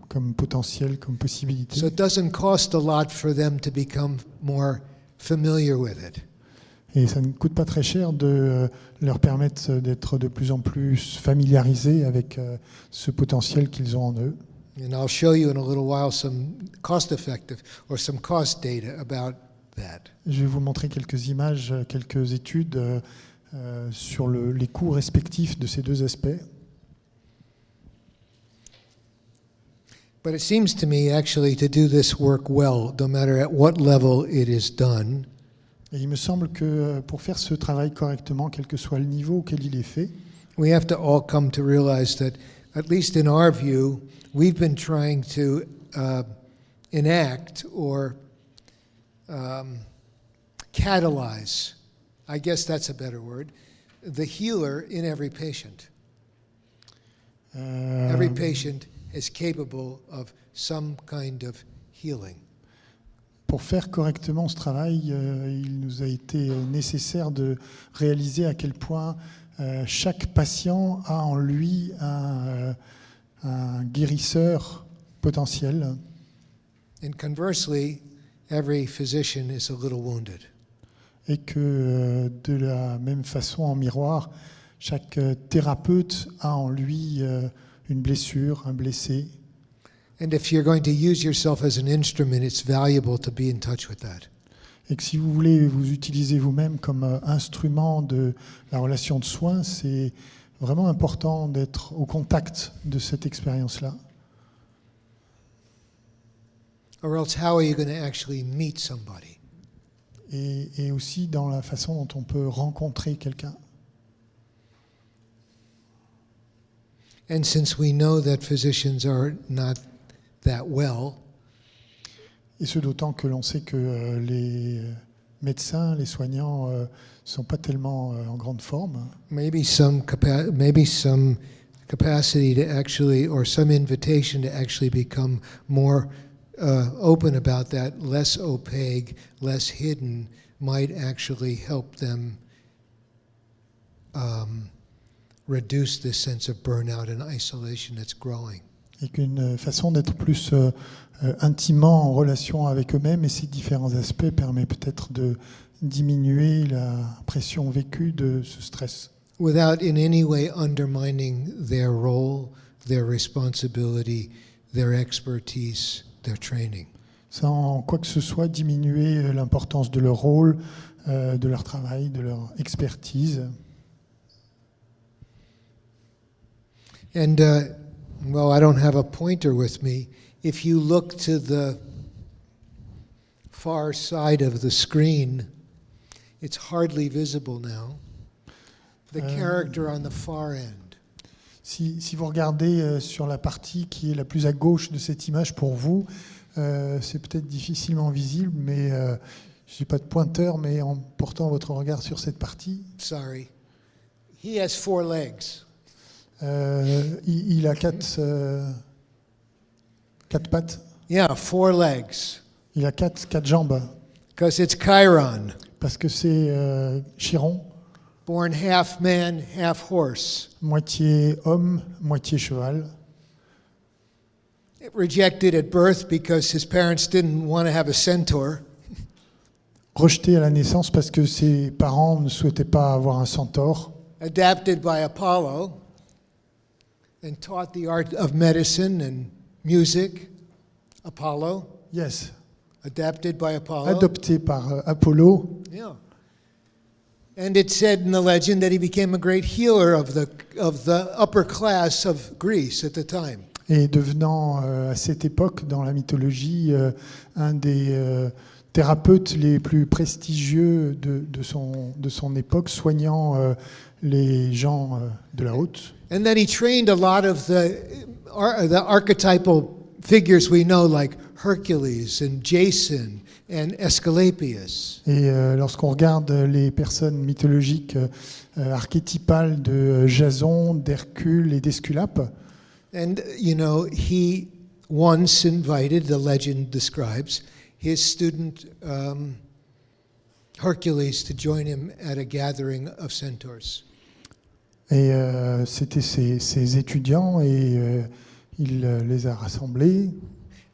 comme potentiel, comme possibilité. So it doesn't cost a lot for them to become more familiar with it. Et ça ne coûte pas très cher de leur permettre d'être de plus en plus familiarisés avec ce potentiel qu'ils ont en eux. And I'll show you in a little while some cost-effective or some cost data about that. Je vais vous montrer quelques images, quelques études sur les coûts respectifs de ces deux aspects. But it seems to me actually to do this work well, no matter at what level it is done, Et il me semble que pour faire ce travail correctement, quel que soit le niveau auquel il est fait, we have to all come to realize that, at least in our view, we've been trying to enact or catalyze, I guess that's a better word, the healer in every patient. Every patient is capable of some kind of healing. pour faire correctement ce travail, il nous a été nécessaire de réaliser à quel point chaque patient a en lui un guérisseur potentiel. And conversely, every physician is a little wounded. Et que de la même façon, en miroir, chaque thérapeute a en lui une blessure, un blessé. And if you're going to use yourself as an instrument, it's valuable to be in touch with that. Et que si vous voulez vous utiliser vous-même comme instrument de la relation de soins, c'est vraiment important d'être au contact de cette expérience-là. Or else, how are you going to actually meet somebody? Et aussi dans la façon dont on peut rencontrer quelqu'un. And since we know that physicians are not that well, Et ce d'autant que l'on sait que les médecins, les soignants ne sont pas tellement en grande forme. maybe some capacity to actually, or some invitation to actually become more open about that, less opaque, less hidden, might actually help them reduce this sense of burnout and isolation that's growing. Et qu'une façon d'être plus intimement en relation avec eux-mêmes et ces différents aspects permet peut-être de diminuer la pression vécue de ce stress. Without in any way undermining their role, their responsibility, their expertise, their training. Sans quoi que ce soit diminuer l'importance de leur rôle, de leur travail, de leur expertise. And, well, I don't have a pointer with me. If you look to the far side of the screen, it's hardly visible now. The character on the far end. Si vous regardez sur la partie qui est la plus à gauche de cette image pour vous, c'est peut-être difficilement visible, mais je n'ai pas de pointeur, mais en portant votre regard sur cette partie. Sorry. He has 4 legs. Il a quatre pattes. Yeah, 4 legs. Il a quatre jambes. Because it's Chiron, Parce que c'est Chiron, born half man, half horse. moitié homme, moitié cheval. Rejected at birth because his parents didn't want to have a centaur. Rejeté à la naissance parce que ses parents ne souhaitaient pas avoir un centaure. Adapted by Apollo and taught the art of medicine and music. Apollo, Yes. adapted by Apollo. Adopté par Apollo. Yeah. And it said in the legend that he became a great healer of the upper class of Greece at the time. Et devenant à cette époque, dans la mythologie, un des thérapeutes les plus prestigieux de son époque, soignant les gens de la haute. And then he trained a lot of the archetypal figures we know, like Hercules and Jason and Asclepius. Et lorsqu'on regarde les personnes mythologiques archétypales de Jason, d'Hercule et d'Esculape, And, you know, he once invited, the legend describes, his student Hercules to join him at a gathering of centaurs. et c'était ses étudiants et il les a rassemblés.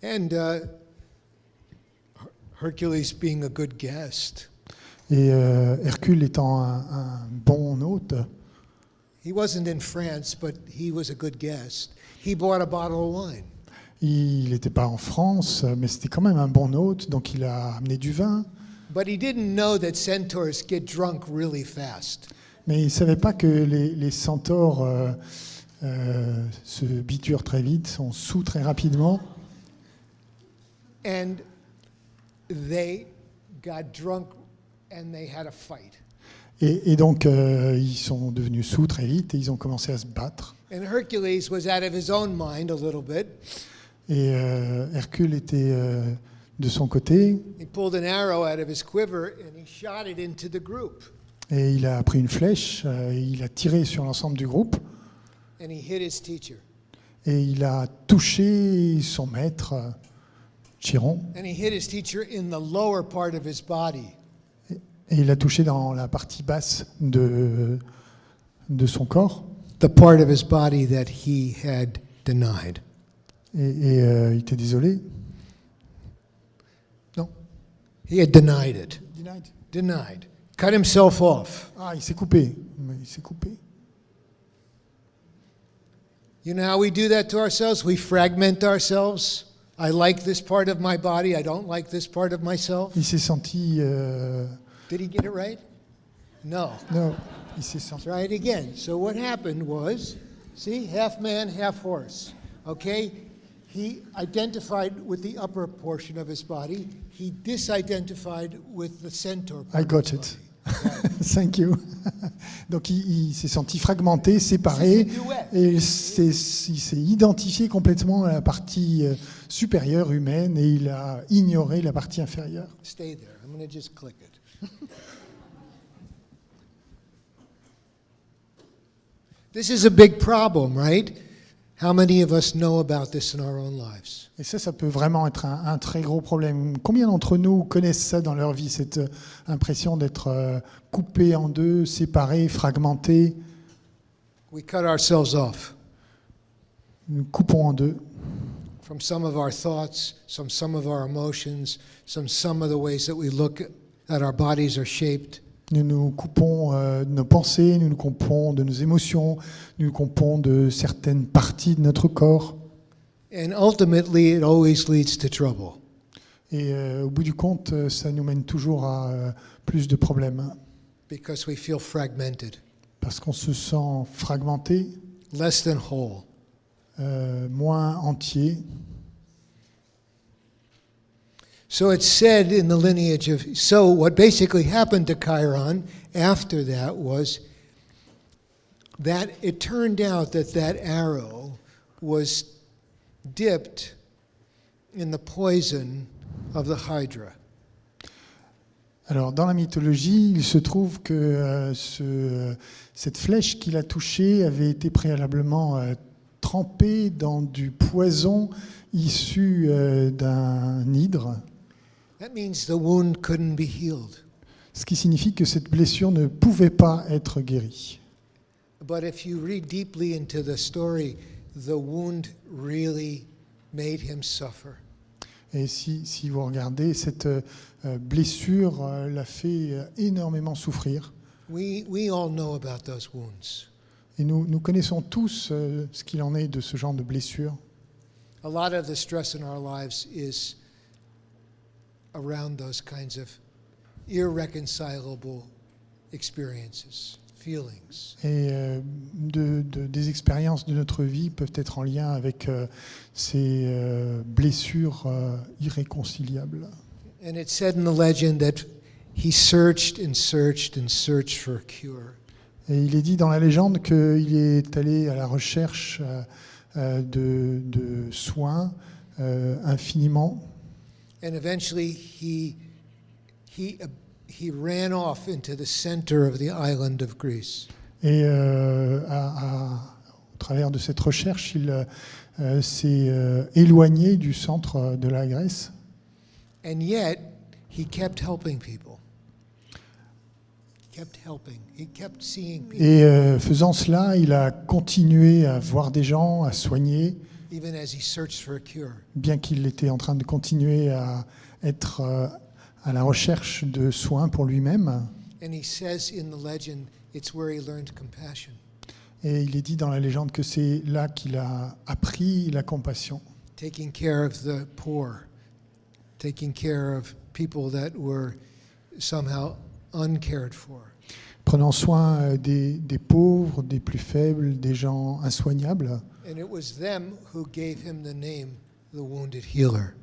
And Hercules being a good guest, Et Hercule étant un bon hôte, he wasn't in France, but he was a good guest. He bought a bottle of wine. il n'était pas en France, mais c'était quand même un bon hôte, donc il a amené du vin. But he didn't know that centaurs get drunk really fast. Mais il ne savait pas que les centaures se biturent très vite, sont sous très rapidement. And they got drunk and they had a fight. Et donc, ils sont devenus sous très vite et ils ont commencé à se battre. And Hercules was out of his own mind a little bit. Et Hercule était de son côté He pulled an arrow out of his quiver and he shot it into the group. et il a pris une flèche, et il a tiré sur l'ensemble du groupe And he hit his teacher. et il a touché son maître, Chiron, And he hit his teacher in the lower part of his body. et il a touché dans la partie basse de son corps. The part of his body that he had denied. Et il était désolé. Non. He had denied it. Denied. Cut himself off. Ah, il s'est coupé. Il s'est coupé. You know how we do that to ourselves? We fragment ourselves. I like this part of my body. I don't like this part of myself. Il s'est senti. Did he get it right? No. Non, il s'est senti. Try it again. So what happened was, see, half man, half horse. Okay? He identified with the upper portion of his body. He disidentified with the centaur part I got of his it. body. Thank you. Donc il s'est senti fragmenté, séparé, et il s'est identifié complètement à la partie supérieure humaine et il a ignoré la partie inférieure. Stay there. I'm going to just click it. This is a big problem, right? How many of us know about this in our own lives? Et ça peut vraiment être un très gros problème. Combien d'entre nous connaissent ça dans leur vie, cette impression d'être coupé en deux, séparé, fragmenté? We cut ourselves off Nous coupons en deux from some of our thoughts, some of our emotions, some of the ways that we look at our bodies are shaped. Nous nous coupons de nos pensées, nous nous coupons de nos émotions, nous nous coupons de certaines parties de notre corps. And ultimately, it always leads to trouble. Et au bout du compte, ça nous mène toujours à plus de problèmes. Because we feel fragmented, Parce qu'on se sent fragmenté, less than whole. moins entier. So it's said in the lineage of. So what basically happened to Chiron after that was that it turned out that arrow was dipped in the poison of the Hydra. Alors, dans la mythologie, il se trouve que cette flèche qu'il a touchée avait été préalablement trempée dans du poison issu d'un hydre, That means the wound couldn't be healed. ce qui signifie que cette blessure ne pouvait pas être guérie. But if you read deeply into the story, the wound really made him suffer. Et si vous regardez, cette blessure l'a fait énormément souffrir. We all know about those wounds. Et nous connaissons tous ce qu'il en est de ce genre de blessure. A lot of the stress in our lives is around those kinds of irreconcilable experiences, feelings. Et des expériences de notre vie peuvent être en lien avec ces blessures irréconciliables. And it's said in the legend that he searched and searched and searched for a cure. Et il est dit dans la légende qu'il est allé à la recherche de soins infiniment. And eventually he ran off into the center of the island of Greece. Et au travers de cette recherche, il s'est éloigné du centre de la Grèce. And yet he kept helping people. He kept helping. He kept seeing people. Et faisant cela, il a continué à voir des gens, à soigner, Even as he searched for a cure. bien qu'il était en train de continuer à être à la recherche de soins pour lui-même. And he says in the legend, it's where he learned compassion. Et il est dit dans la légende que c'est là qu'il a appris la compassion, Taking care of the poor, taking care of people that were somehow uncared for. prenant soin des pauvres, des plus faibles, des gens insoignables. And it was them who gave him the name, the Wounded Healer.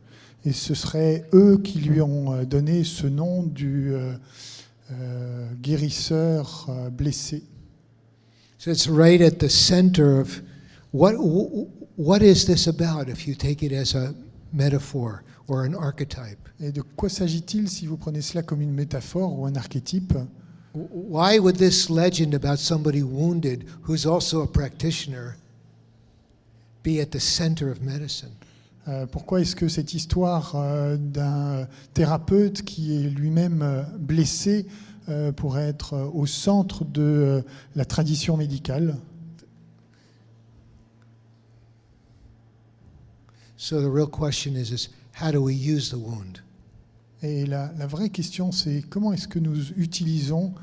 Et ce serait eux qui lui ont donné ce nom du guérisseur blessé. So it's right at the center of what is this about if you take it as a metaphor or an archetype? Et de quoi s'agit-il si vous prenez cela comme une métaphore ou un archétype? Why would this legend about somebody wounded who's also a practitioner be at the center of medicine? Pourquoi est-ce que cette histoire d'un thérapeute qui est lui-même blessé pourrait être au centre de la tradition médicale? So the real question is how do we use the wound? Et la vraie question, c'est comment est-ce que nous utilisons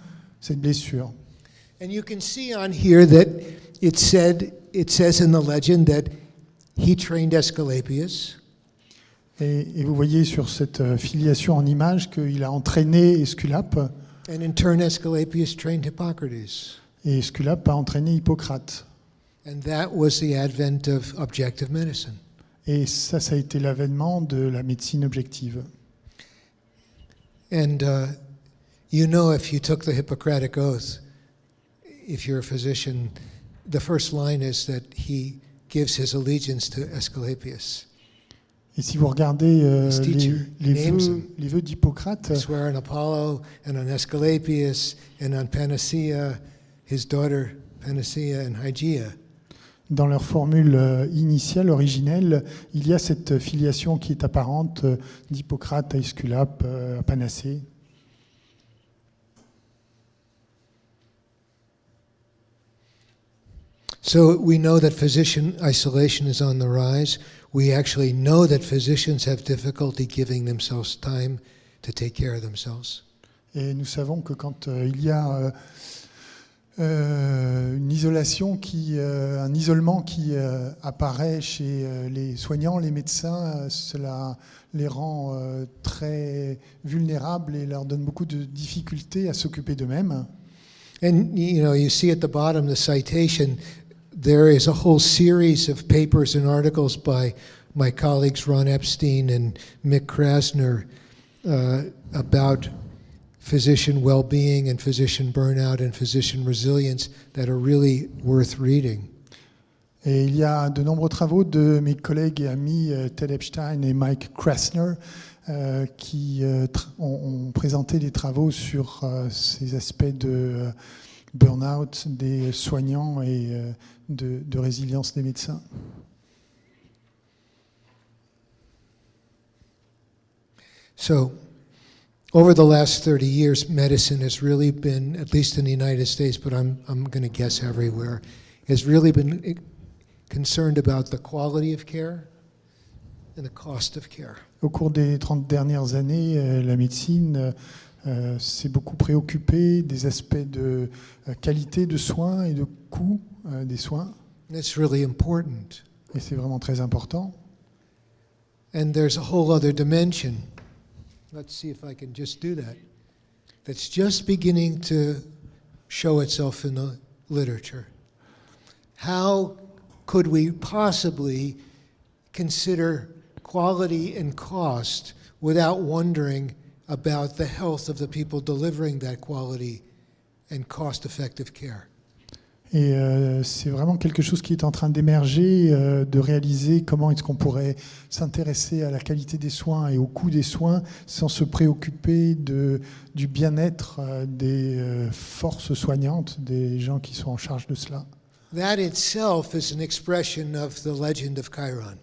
cette blessure? And you can see on here that it says in the legend that he trained Asclepius. Et vous voyez sur cette filiation en image qu'il a entraîné Esculape, And in turn, Asclepius trained Hippocrates. et Esculape a entraîné Hippocrate. And that was the advent of objective medicine. Et ça a été l'avènement de la médecine objective. And you know, if you took the Hippocratic Oath, if you're a physician, the first line is that he gives his allegiance to Asclepius. Et si vous regardez His teacher names him. les vœux d'Hippocrate, I swear on Apollo and on Asclepius and on Panacea, his daughter Panacea and Hygeia. Dans leur formule initiale, originelle, il y a cette filiation qui est apparente d'Hippocrate à Esculape, à Panacée. So we know that physician isolation is on the rise. We actually know that physicians have difficulty giving themselves time to take care of themselves. Et nous savons que quand il y a une isolation un isolement qui apparaît chez les soignants, les médecins, cela les rend très vulnérables et leur donne beaucoup de difficultés à s'occuper d'eux-mêmes. And you see at the bottom the citation. There is a whole series of papers and articles by my colleagues Ron Epstein and Mick Krasner about physician well-being and physician burnout and physician resilience that are really worth reading. Et il y a de nombreux travaux de mes collègues et amis Ted Epstein et Mike Krasner qui ont présenté des travaux sur ces aspects de burn-out des soignants et de résilience des médecins. So, over the last 30 years, medicine has really been, at least in the United States, but I'm going to guess everywhere, has really been concerned about the quality of care and the cost of care. Au cours des 30 dernières années, la médecine s'est beaucoup préoccupée des aspects de qualité de soins et de coût des soins. That's really important. Et c'est vraiment très important. And there's a whole other dimension. Let's see if I can just do that. That's just beginning to show itself in the literature. How could we possibly consider quality and cost without wondering about the health of the people delivering that quality and cost-effective care? Et c'est vraiment quelque chose qui est en train d'émerger, de réaliser comment est-ce qu'on pourrait s'intéresser à la qualité des soins et au coût des soins sans se préoccuper du bien-être des forces soignantes, des gens qui sont en charge de cela. That itself is an expression of the legend of Chiron.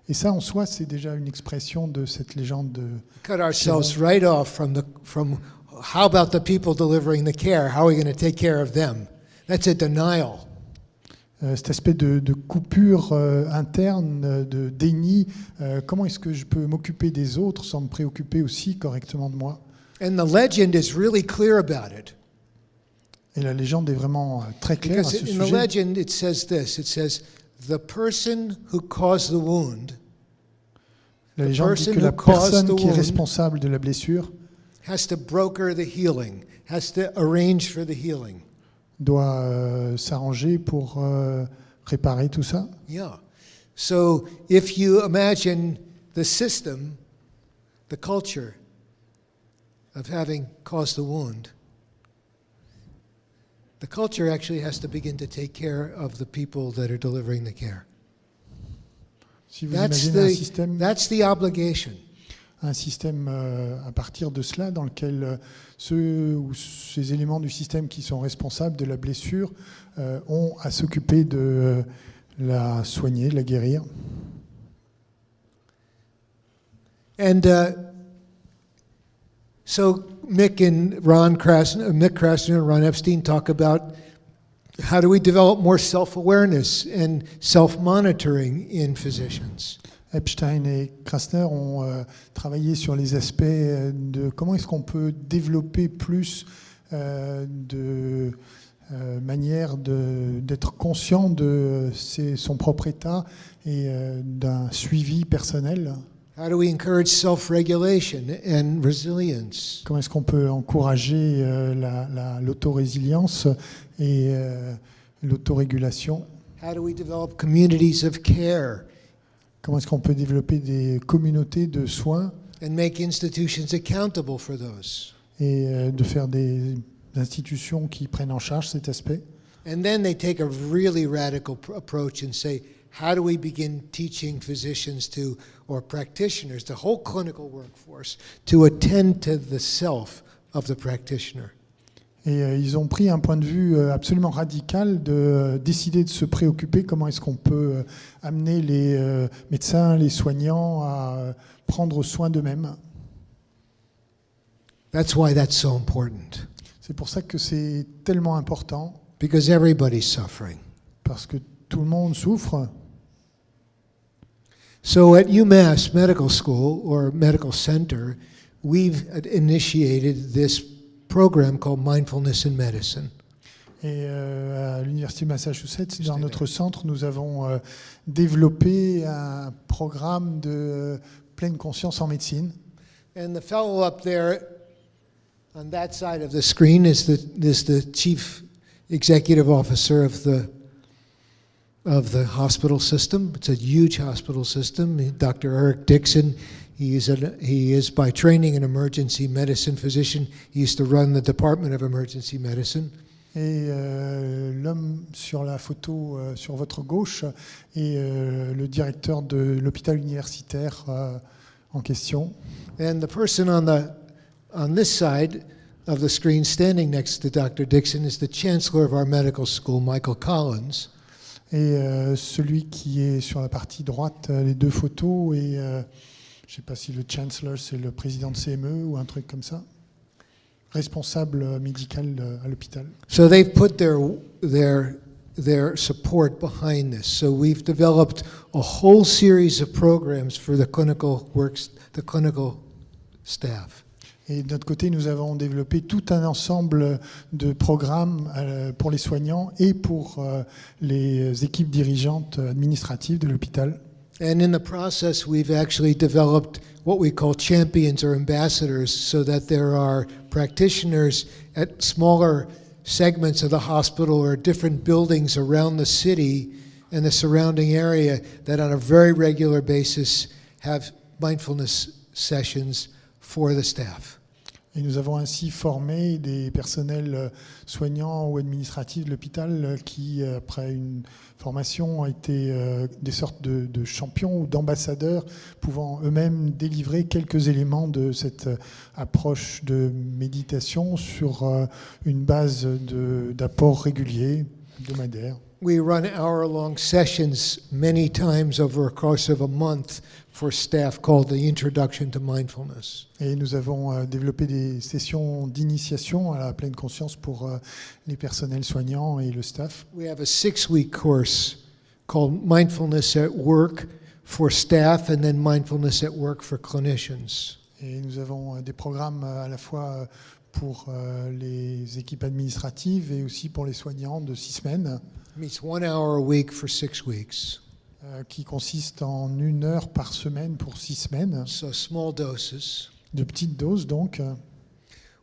Et ça, en soi, c'est déjà une expression de cette légende de Cut ourselves right off from how about the people delivering the care? How are we going to take care of them? That's a denial. Cet aspect de coupure interne, de déni. Comment est-ce que je peux m'occuper des autres sans me préoccuper aussi correctement de moi? And the legend is really clear about it. Et la légende est vraiment très claire à Because ce in the sujet. legend it says this, it says, the person who caused the wound La légende dit person que la who caused personne the qui est wound responsable de la blessure has to broker the healing, has to arrange for the healing. doit s'arranger pour réparer tout ça. Yeah. So if you imagine the system, the culture of having caused the wound, the culture actually has to begin to take care of the people that are delivering the care. Si vous imaginez That's the obligation. un système à partir de cela dans lequel ceux ou ces éléments du système qui sont responsables de la blessure ont à s'occuper de la soigner, de la guérir. And so Mick Krasner and Ron Epstein talk about how do we develop more self-awareness and self-monitoring in physicians. Epstein et Krasner ont travaillé sur les aspects de comment est-ce qu'on peut développer plus de manière d'être conscient de son propre état et d'un suivi personnel. How do we encourage self-regulation and resilience? Comment est-ce qu'on peut encourager l'autorésilience et l'autorégulation? How do we develop communities of care? Comment est-ce qu'on peut développer des communautés de soins and make institutions accountable for those? Et de faire des institutions qui prennent en charge cet aspect. And then they take a really radical approach and say, how do we begin teaching physicians or practitioners, the whole clinical workforce, to attend to the self of the practitioner? Et ils ont pris un point de vue absolument radical de décider de se préoccuper comment est-ce qu'on peut amener les médecins, les soignants à prendre soin d'eux-mêmes. That's why that's so important, C'est pour ça que c'est tellement important, because everybody's suffering. parce que tout le monde souffre. So at UMass Medical School or Medical Center, we've initiated this program called Mindfulness in Medicine. Et à l'Université de Massachusetts, dans notre centre, nous avons développé un programme de pleine conscience en médecine. And the fellow up there on that side of the screen is the chief executive officer of the hospital system. It's a huge hospital system. Dr. Eric Dixon, he is by training an emergency medicine physician. He used to run the Department of Emergency Medicine. Et l'homme sur la photo sur votre gauche est le directeur de l'hôpital universitaire en question. And the person on this side of the screen standing next to Dr. Dixon is the chancellor of our medical school, Michael Collins. Et celui qui est sur la partie droite, les deux photos, et je ne sais pas si le chancellor c'est le président de CME ou un truc comme ça, responsable médical à l'hôpital. So they've put their support behind this. So we've developed a whole series of programs for the clinical staff. Et de notre côté, nous avons développé tout un ensemble de programmes pour les soignants et pour les équipes dirigeantes administratives de l'hôpital. And in the process, we've actually developed what we call champions or ambassadors, so that there are practitioners at smaller segments of the hospital or different buildings around the city and the surrounding area that on a very regular basis have mindfulness sessions for the staff. Et nous avons ainsi formé des personnels soignants ou administratifs de l'hôpital qui, après une formation, ont été des sortes de champions ou d'ambassadeurs pouvant eux-mêmes délivrer quelques éléments de cette approche de méditation sur une base d'apports réguliers, hebdomadaires. We run hour-long sessions many times over a course of a month for staff called the Introduction to Mindfulness. Et nous avons développé des sessions d'initiation à la pleine conscience pour les personnels soignants et le staff. We have a 6-week course called Mindfulness at Work for staff and then Mindfulness at Work for clinicians. Et nous avons des programmes à la fois pour les équipes administratives et aussi pour les soignants de 6 semaines. It meets 1 hour a week for 6 weeks. Qui consiste en 1 heure par semaine pour 6 semaines. So small doses. De petites doses donc.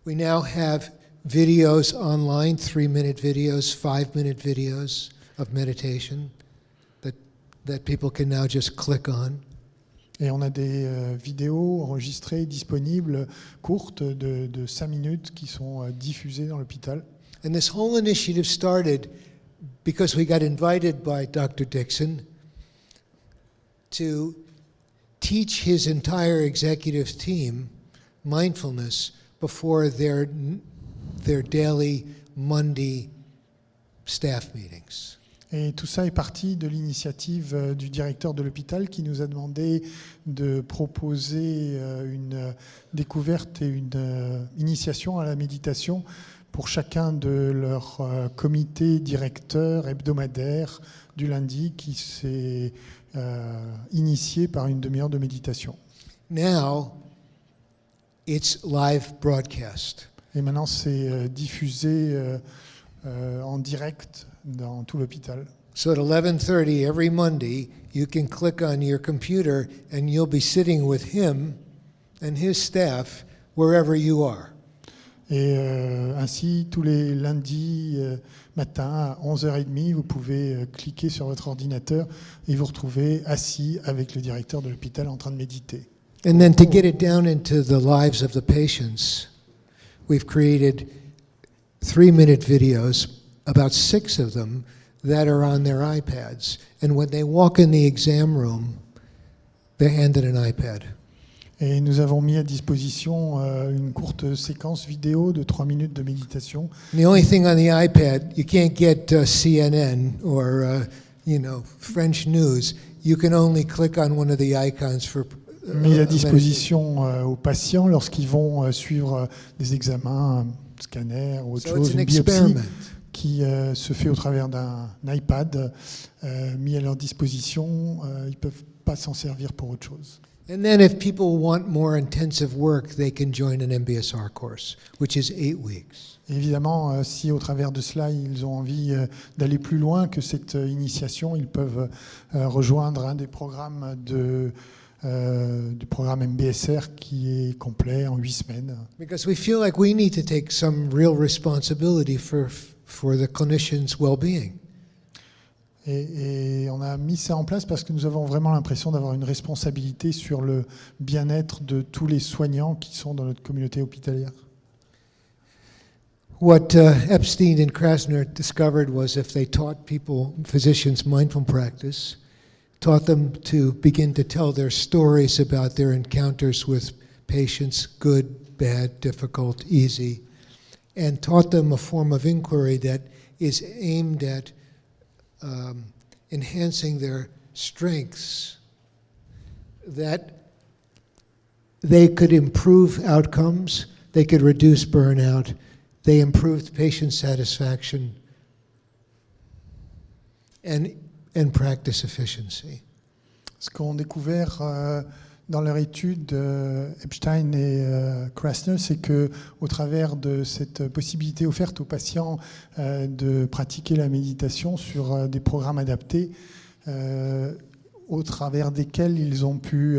We now have videos online, 3-minute videos, 5-minute videos of meditation that people can now just click on. Et on a des vidéos enregistrées, disponibles, courtes, de 5 minutes, qui sont diffusées dans l'hôpital. And this whole initiative started because we got invited by Dr. Dixon to teach his entire executive team mindfulness before their daily Monday staff meetings. Et tout ça est parti de l'initiative du directeur de l'hôpital qui nous a demandé de proposer une découverte et une initiation à la méditation pour chacun de leurs comités directeurs hebdomadaires du lundi qui s'est initié par une demi-heure de méditation. Now, it's live broadcast. Et maintenant, c'est diffusé en direct dans tout l'hôpital. So at 11:30 every Monday, you can click on your computer and you'll be sitting with him and his staff wherever you are. Et ainsi, tous les lundis matin à 11h30, vous pouvez cliquer sur votre ordinateur et vous retrouver assis avec le directeur de l'hôpital en train de méditer. And then to get it down into the lives of the patients, we've created 3-minute videos, about 6 of them, that are on their iPads. And when they walk in the exam room, they're handed an iPad. Et nous avons mis à disposition une courte séquence vidéo de 3 minutes de méditation. The only thing on the iPad, you can't get CNN or French news. You can only click on one of the icons for. Mis à disposition aux patients lorsqu'ils vont suivre des examens, un scanner ou autre So chose, it's an une biopsie experiment. qui se fait au travers d'un iPad mis à leur disposition. Ils ne peuvent pas s'en servir pour autre chose. And then if people want more intensive work, they can join an MBSR course, which is 8 weeks. Et évidemment, si au travers de cela, ils ont envie d'aller plus loin que cette initiation, ils peuvent rejoindre un des programmes du programme MBSR qui est complet en 8 semaines. Because we feel like we need to take some real responsibility for the clinician's well-being. Et on a mis ça en place parce que nous avons vraiment l'impression d'avoir une responsabilité sur le bien-être de tous les soignants qui sont dans notre communauté hospitalière. What Epstein and Krasner discovered was if they taught physicians mindful practice, taught them to begin to tell their stories about their encounters with patients, good, bad, difficult, easy, and taught them a form of inquiry that is aimed at enhancing their strengths, that they could improve outcomes, they could reduce burnout, they improved patient satisfaction, and practice efficiency. Ce qu'ont découvert dans leur étude Epstein et Krasner, c'est que au travers de cette possibilité offerte aux patients de pratiquer la méditation sur des programmes adaptés, au travers desquels ils ont pu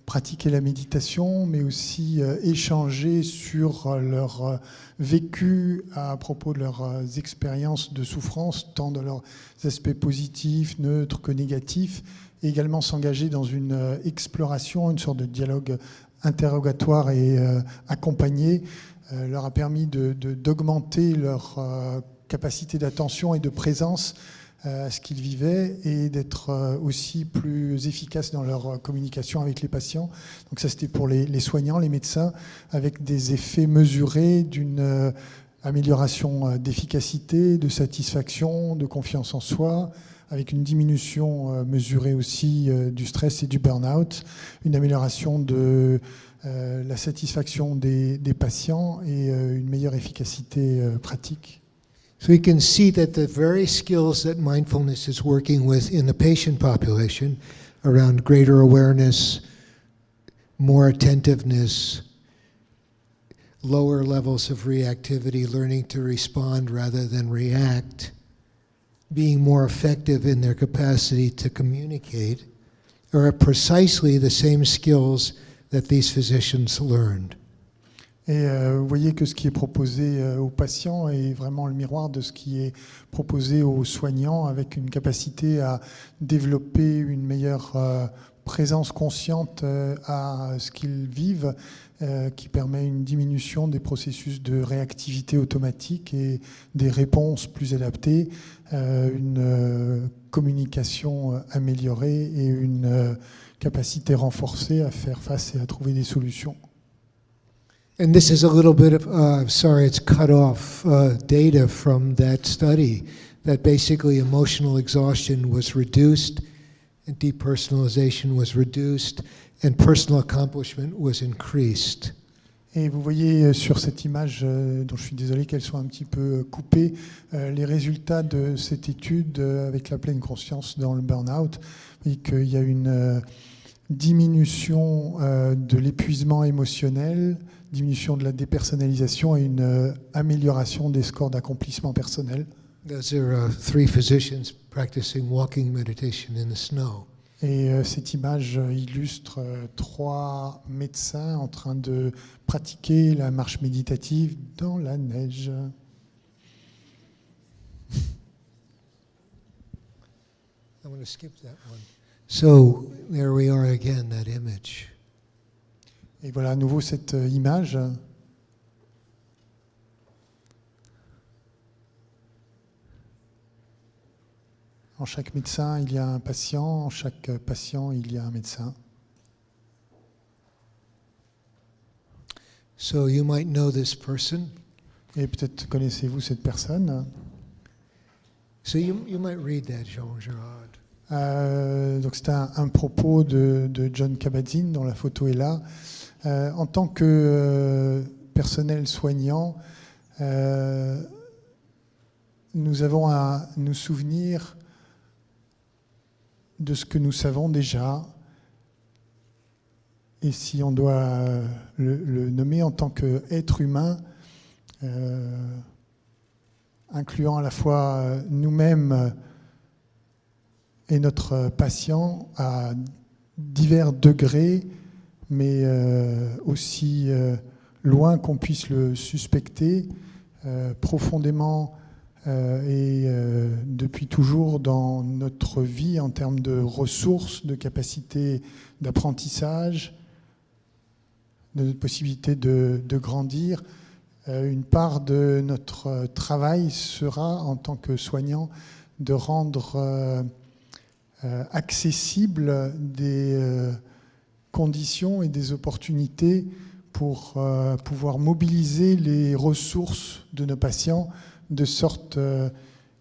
pratiquer la méditation, mais aussi échanger sur leur vécu à propos de leurs expériences de souffrance, tant dans leurs aspects positifs, neutres que négatifs, et également s'engager dans une exploration, une sorte de dialogue interrogatoire et accompagné, leur a permis d'augmenter leur capacité d'attention et de présence à ce qu'ils vivaient et d'être aussi plus efficaces dans leur communication avec les patients. Donc ça, c'était pour les soignants, les médecins, avec des effets mesurés d'une amélioration d'efficacité, de satisfaction, de confiance en soi, avec une diminution mesurée aussi du stress et du burn-out, une amélioration de la satisfaction des patients et une meilleure efficacité pratique. So we can see that the very skills that mindfulness is working with in the patient population around greater awareness, more attentiveness, lower levels of reactivity, learning to respond rather than react, being more effective in their capacity to communicate, are precisely the same skills that these physicians learned. Et vous voyez que ce qui est proposé aux patients est vraiment le miroir de ce qui est proposé aux soignants, avec une capacité à développer une meilleure présence consciente à ce qu'ils vivent, qui permet une diminution des processus de réactivité automatique et des réponses plus adaptées, une communication améliorée et une capacité renforcée à faire face et à trouver des solutions. And this is a little bit of, sorry, it's cut off data from that study, that basically emotional exhaustion was reduced, and depersonalization was reduced, and personal accomplishment was increased. Et vous voyez sur cette image, dont je suis désolé qu'elle soit un petit peu coupée, les résultats de cette étude avec la pleine conscience dans le burn-out, et qu'il y a une diminution de l'épuisement émotionnel, diminution de la dépersonnalisation et une amélioration des scores d'accomplissement personnel. Those are 3 physicians practicing walking meditation in the snow. Et cette image illustre 3 médecins en train de pratiquer la marche méditative dans la neige. I'm going to skip that one. So there we are again, that image. Et voilà à nouveau cette image. En chaque médecin, il y a un patient. En chaque patient, il y a un médecin. So you might know this person. Et peut-être connaissez-vous cette personne. So you might read that, Jean-Gérard. Donc c'est un propos de John Kabat-Zinn, dont la photo est là. En tant que personnel soignant, nous avons à nous souvenir de ce que nous savons déjà. Et si on doit le nommer en tant qu'être humain, incluant à la fois nous-mêmes et notre patient à divers degrés, mais aussi loin qu'on puisse le suspecter, profondément et depuis toujours dans notre vie en termes de ressources, de capacités d'apprentissage, de notre possibilité de grandir. Une part de notre travail sera, en tant que soignant, de rendre accessibles des conditions et des opportunités pour pouvoir mobiliser les ressources de nos patients de sorte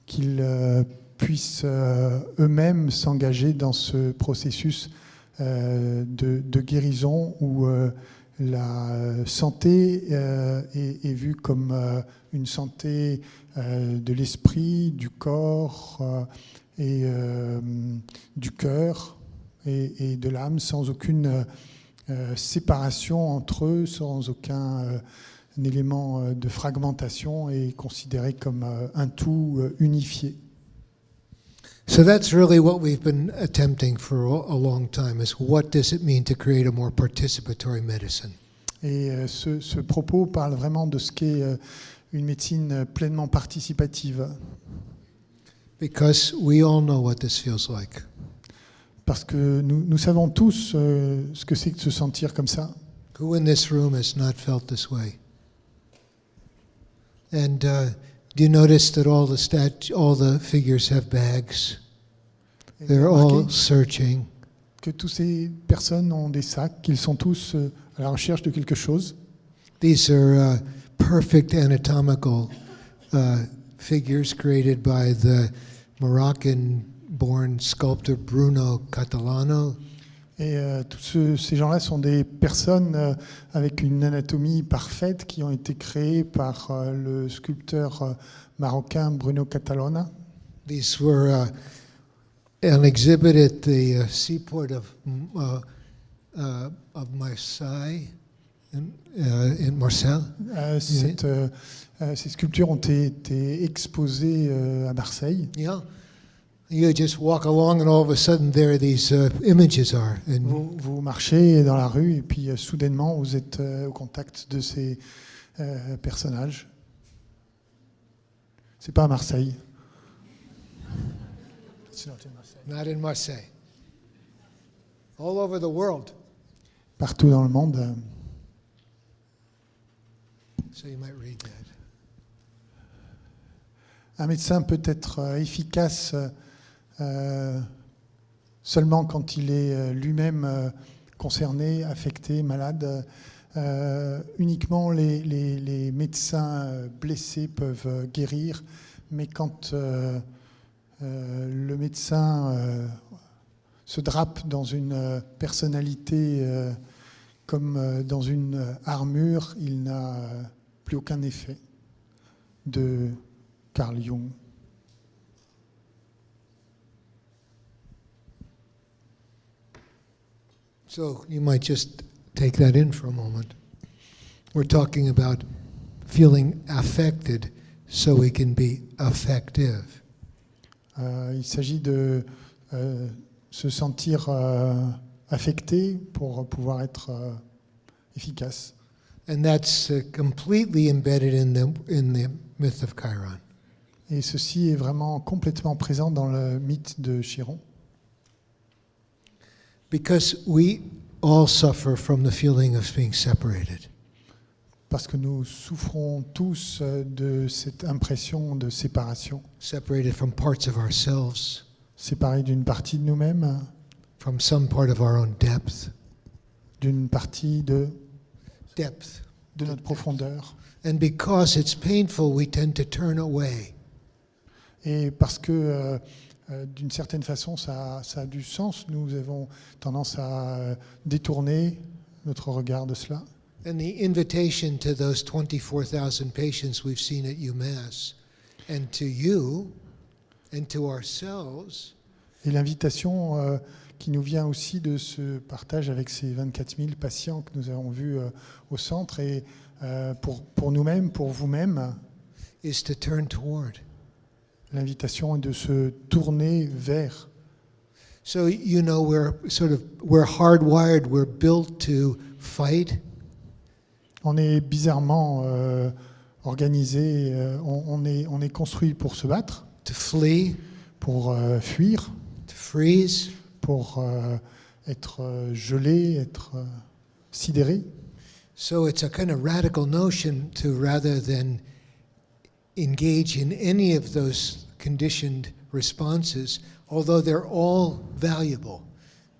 qu'ils puissent eux-mêmes s'engager dans ce processus de guérison où la santé est vue comme une santé de l'esprit, du corps et du cœur et de l'âme, sans aucune séparation entre eux, sans aucun élément de fragmentation, et considéré comme un tout unifié. So that's really what we've been attempting for a long time, is what does it mean to create a more participatory medicine? Et ce propos parle vraiment de ce qu'est une médecine pleinement participative. Because we all know what this feels like. Parce que nous savons tous ce que c'est que de se sentir comme ça. Who in this room has not felt this way? And do you notice that all the figures have bags? Et They're vous all remarquez searching. que toutes ces personnes ont des sacs, qu'ils sont tous à la recherche de quelque chose. These are perfect anatomical figures created by the Moroccan-born sculptor Bruno Catalano. Et tous ces gens-là sont des personnes avec une anatomie parfaite qui ont été créées par le sculpteur marocain Bruno Catalano. These were an exhibit at the seaport of Marseille, in Marseille. Ces sculptures ont été exposées à Marseille. Yeah. You just walk along and all of a sudden there these images are. And Vous marchez dans la rue et puis soudainement vous êtes au contact de ces personnages. C'est pas à Marseille. not in Marseille. All over the world. Partout dans le monde. So you might read that. Un médecin peut être efficace seulement quand il est lui-même concerné, affecté, malade. Uniquement les médecins blessés peuvent guérir, mais quand le médecin se drape dans une personnalité comme dans une armure, il n'a plus aucun effet. De Carl Jung. So you might just take that in for a moment. We're talking about feeling affected so we can be effective. Il s'agit de se sentir affecté pour pouvoir être efficace. And that's completely embedded in the myth of Chiron. Et ceci est vraiment complètement présent dans le mythe de Chiron. Because we all suffer from the feeling of being separated. Parce que nous souffrons tous de cette impression de séparation. Separated from parts of ourselves. Séparés d'une partie de nous-mêmes. From some part of our own depth. D'une partie de... Depth. de notre profondeur. And because it's painful, we tend to turn away. Et parce que d'une certaine façon, ça a du sens, nous avons tendance à détourner notre regard de cela. And the invitation to those 24,000 patients we've seen at UMass, and to you, and to ourselves, Et l'invitation qui nous vient aussi de ce partage avec ces 24 000 patients que nous avons vus au centre, et pour nous-mêmes, pour vous-même, is to turn toward. l'invitation est de se tourner vers. So, you know, we're hardwired, we're built to fight. On est bizarrement organisé, on est construit pour se battre, To flee, pour fuir, to freeze. pour être gelé, être sidéré. So it's a kind of radical notion to, rather than engage in any of those conditioned responses, although they're all valuable,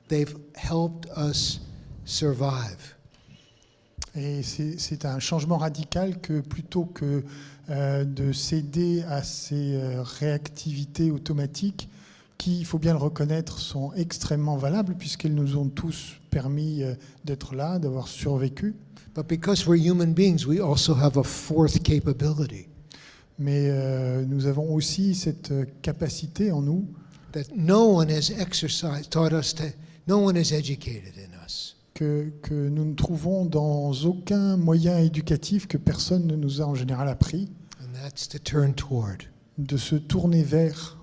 they've helped us survive. Et c'est un changement radical que plutôt que de céder à ces réactivités automatiques qui, il faut bien le reconnaître, sont extrêmement valables puisqu'elles nous ont tous permis d'être là, d'avoir survécu. But because we're human beings, we also have a fourth capability Mais nous avons aussi cette capacité en nous that no one has exercised, taught us to, no one has educated in us. que nous ne trouvons dans aucun moyen éducatif, que personne ne nous a en général appris, And that's to turn toward, de se tourner vers,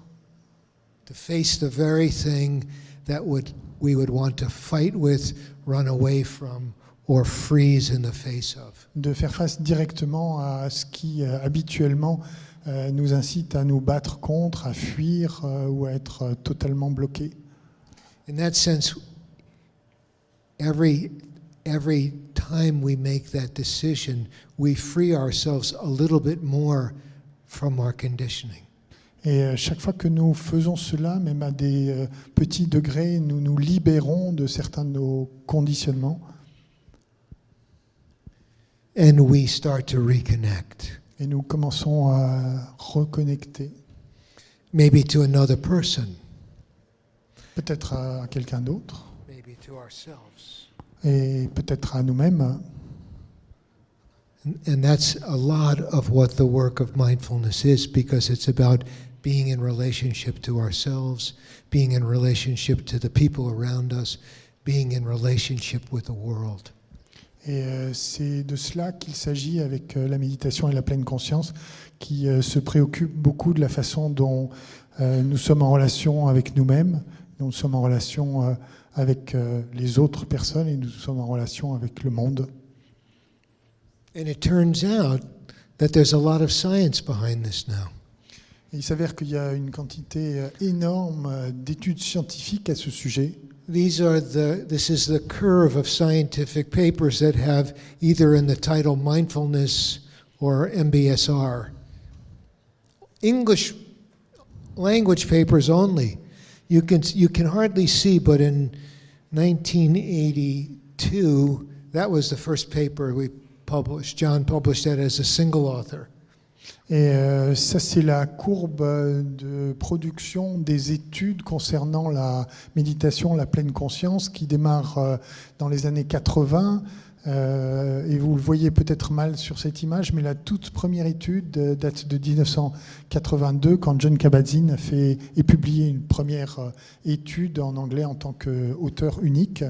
to face the very thing that we would want to fight with, run away from, or freeze in the face of. de faire face directement à ce qui habituellement nous incite à nous battre contre, à fuir ou à être totalement bloqués. In that sense, every time we make that decision, we free ourselves a little bit more from our conditioning. Et chaque fois que nous faisons cela, même à des petits degrés, nous nous libérons de certains de nos conditionnements And we start to reconnect, et nous commençons à reconnecter, maybe to another person, peut-être à quelqu'un d'autre maybe to ourselves. et peut-être à nous-mêmes. And that's a lot of what the work of mindfulness is, because it's about being in relationship to ourselves, being in relationship to the people around us, being in relationship with the world. Et c'est de cela qu'il s'agit avec la méditation et la pleine conscience, qui se préoccupe beaucoup de la façon dont nous sommes en relation avec nous-mêmes, nous sommes en relation avec les autres personnes et nous sommes en relation avec le monde. And it turns out that there's a lot of science behind this now. Et il s'avère qu'il y a une quantité énorme d'études scientifiques à ce sujet. This is the curve of scientific papers that have either in the title mindfulness or MBSR. English language papers only. You can hardly see, but in 1982, that was the first paper we published. John published that as a single author. Et ça, c'est la courbe de production des études concernant la méditation, la pleine conscience, qui démarre dans les années 80. Et vous le voyez peut-être mal sur cette image, mais la toute première étude date de 1982, quand Jon Kabat-Zinn a publié une première étude en anglais en tant qu'auteur unique.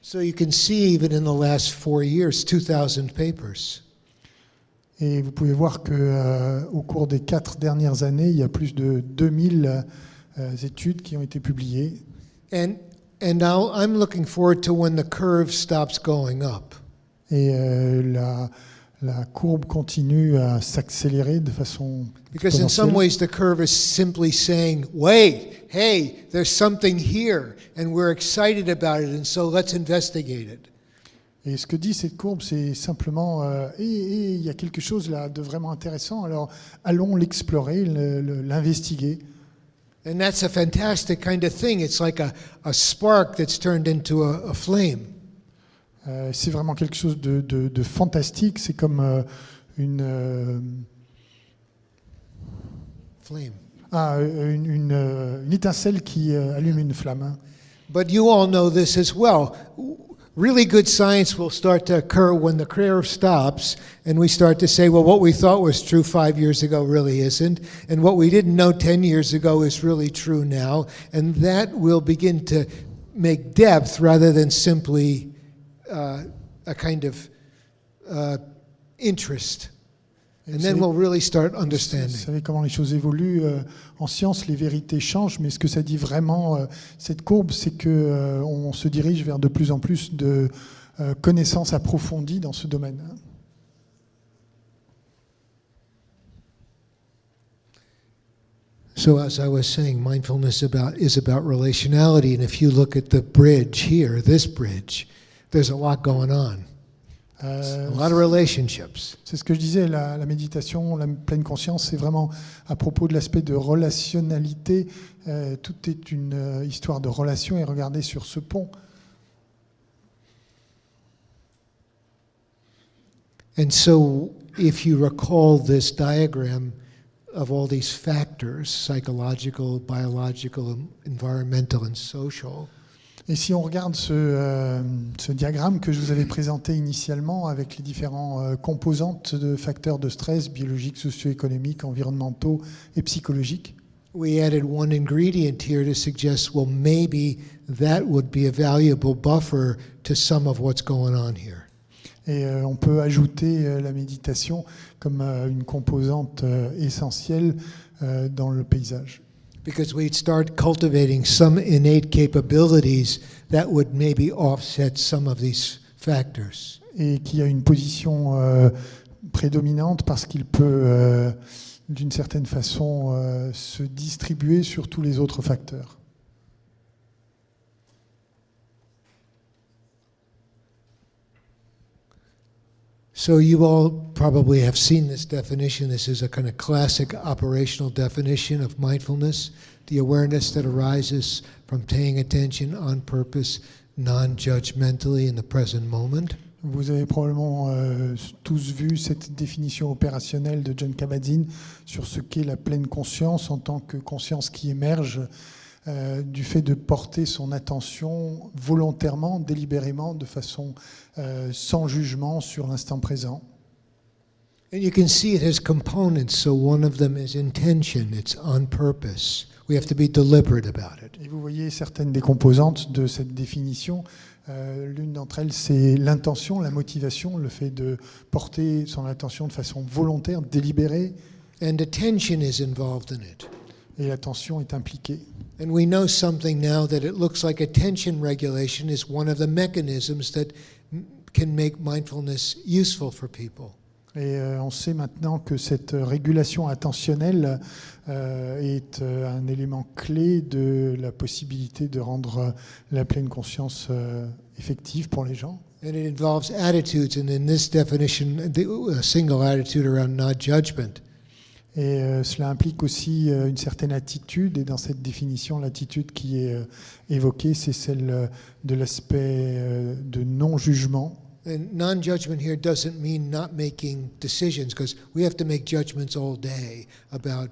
So you can see even in the last 4 years, 2,000 papers. Et vous pouvez voir qu'au cours des 4 dernières années, il y a plus de 2000 études qui ont été publiées. And now I'm looking forward to when the curve stops going up. Et la courbe continue à s'accélérer de façon Because in some exponentielle. ways the curve is simply saying, wait, hey, there's something here, and we're excited about it, and so let's investigate it. Et ce que dit cette courbe, c'est simplement il y a quelque chose là de vraiment intéressant, alors allons l'explorer, l'investiguer. And that's a fantastic kind of thing. It's like a spark that's turned into a flame. C'est vraiment quelque chose de fantastique. C'est comme une Flame. une étincelle qui allume une flamme. Hein. But you all know this as well. Really good science will start to occur when the curve stops and we start to say, well, what we thought was true 5 years ago really isn't, and what we didn't know 10 years ago is really true now, and that will begin to make depth rather than simply a kind of interest. And then we'll really start Vous understanding. savez comment les choses évoluent. En science, les vérités changent, mais ce que ça dit vraiment, cette courbe, c'est qu'on se dirige vers de plus en plus de connaissances approfondies dans ce domaine. So as I was saying, mindfulness is about relationality, and if you look at the bridge here, this bridge, there's a lot going on. A lot of relationships. C'est ce que je disais, la méditation, la pleine conscience, c'est vraiment à propos de l'aspect de relationnalité. Tout est une histoire de relation, et regardez sur ce pont. And so if you recall this diagram of all these factors, psychological, biological, environmental, and social, Et si on regarde ce diagramme que je vous avais présenté initialement avec les différents composantes de facteurs de stress biologiques, socio-économiques, environnementaux et psychologiques, we added one ingredient here to suggest, well, maybe that would be a valuable buffer to some of what's going on here. et on peut ajouter la méditation comme une composante essentielle dans le paysage. Because we'd start cultivating some innate capabilities that would maybe offset some of these factors. Et qui a une position prédominante parce qu'il peut, d'une certaine façon, se distribuer sur tous les autres facteurs. So you all probably have seen this definition. This is a kind of classic operational definition of mindfulness, the awareness that arises from paying attention on purpose, non-judgmentally in the present moment. Vous avez probablement tous vu cette définition opérationnelle de Jon Kabat-Zinn sur ce qu'est la pleine conscience en tant que conscience qui émerge du fait de porter son attention volontairement, délibérément, de façon sans jugement sur l'instant présent. And you can see it has components. So one of them is intention. It's on purpose. We have to be deliberate about it. Et vous voyez certaines des composantes de cette définition. L'une d'entre elles, c'est l'intention, la motivation, le fait de porter son attention de façon volontaire, délibérée. And attention is involved in it. Et l'attention est impliquée. And we know something now that it looks like attention regulation is one of the mechanisms that can make mindfulness useful for people. Et on sait maintenant que cette régulation attentionnelle est un élément clé de la possibilité de rendre la pleine conscience effective pour les gens. And it involves attitudes, and in this definition, a single attitude around not judgment. Et cela implique aussi une certaine attitude, et dans cette définition, l'attitude qui est évoquée, c'est celle de l'aspect de non-jugement. And non-judgment here doesn't mean not making decisions, because we have to make judgments all day about,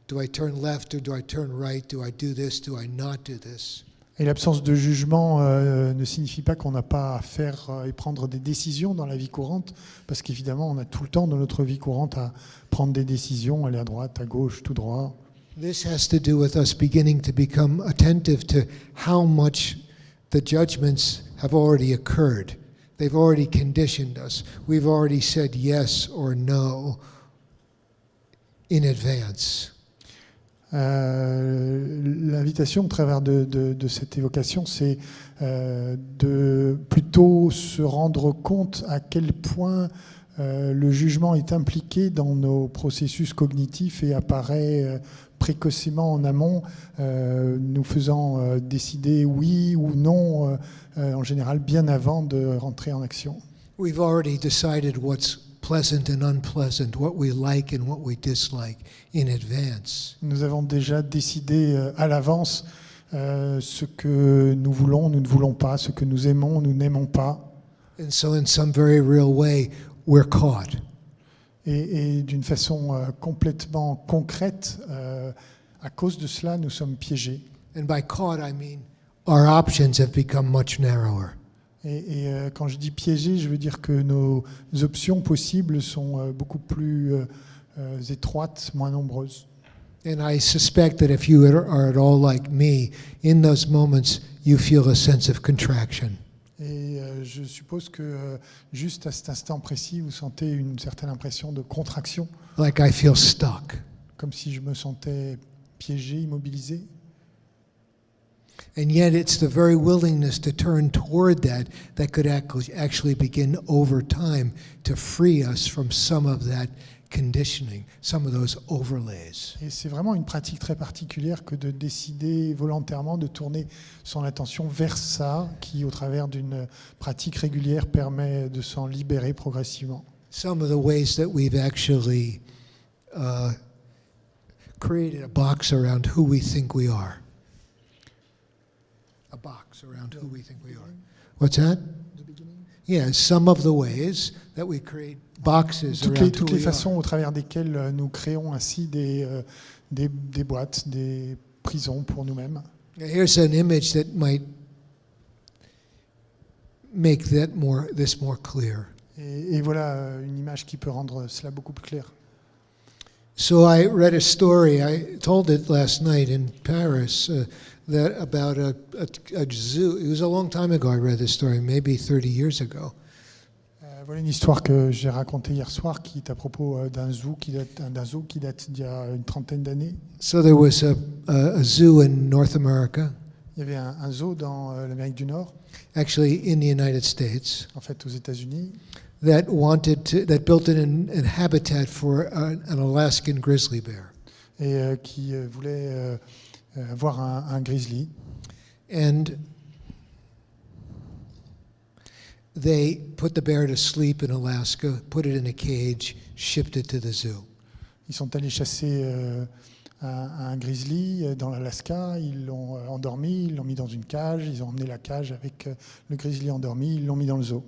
do I turn left or do I turn right? Do I do this? Do I not do this? Et l'absence de jugement ne signifie pas qu'on n'a pas à faire et prendre des décisions dans la vie courante, parce qu'évidemment, on a tout le temps dans notre vie courante à prendre des décisions, aller à droite, à gauche, tout droit. This has to do with us beginning to become attentive to how much the judgments have already occurred. They've already conditioned us. We've already said yes or no in advance. L'invitation au travers de cette évocation, c'est de plutôt se rendre compte à quel point le jugement est impliqué dans nos processus cognitifs et apparaît précocement en amont, nous faisant décider oui ou non, en général bien avant de rentrer en action. We've already decided what's pleasant and unpleasant, what we like and what we dislike in advance. Nous avons déjà décidé à l'avance ce que nous voulons, nous ne voulons pas, ce que nous aimons, nous n'aimons pas. And so, in some very real way, we're caught. Et d'une façon complètement concrète, à cause de cela, nous sommes piégés. And by caught, I mean our options have become much narrower. Et quand je dis piégés, je veux dire que nos options possibles sont beaucoup plus étroites, moins nombreuses. And I suspect that if you are at all like me, in those moments, you feel a sense of contraction. Et je suppose que juste à cet instant précis, vous sentez une certaine impression de contraction, Like I feel stuck. comme si je me sentais piégé, immobilisé. And yet, it's the very willingness to turn toward that could actually begin over time to free us from some of that conditioning, some of those overlays. Et c'est vraiment une pratique très particulière que de décider volontairement de tourner son attention vers ça, qui, au travers d'une pratique régulière, permet de s'en libérer progressivement. Some of the ways that we've actually created a box around who we think we are. A box around who we think we are. What's that? Yeah, some of the ways that we create boxes around Toutes who les we façons are. au travers desquelles nous créons ainsi des boîtes, des prisons pour nous-mêmes. Now, here's an image that might make this more clear. Et voilà une image qui peut rendre cela beaucoup plus clair. So I read a story. I told it last night in Paris that about a zoo. It was a long time ago. I read this story, maybe 30 years ago. Voilà une histoire que j'ai racontée hier soir qui est à propos d'un zoo qui date d'il y a une trentaine d'années. So there was a zoo in North America, Il y avait un zoo dans l'Amérique du Nord, actually in the United States, en fait aux États-Unis, that built an habitat for an Alaskan grizzly bear. et qui voulait avoir un grizzly. And they put the bear to sleep in Alaska, put it in a cage, shipped it to the zoo. Ils sont allés chasser un grizzly dans l'Alaska, ils l'ont endormi, ils l'ont mis dans une cage, ils ont emmené la cage avec le grizzly endormi, ils l'ont mis dans le zoo.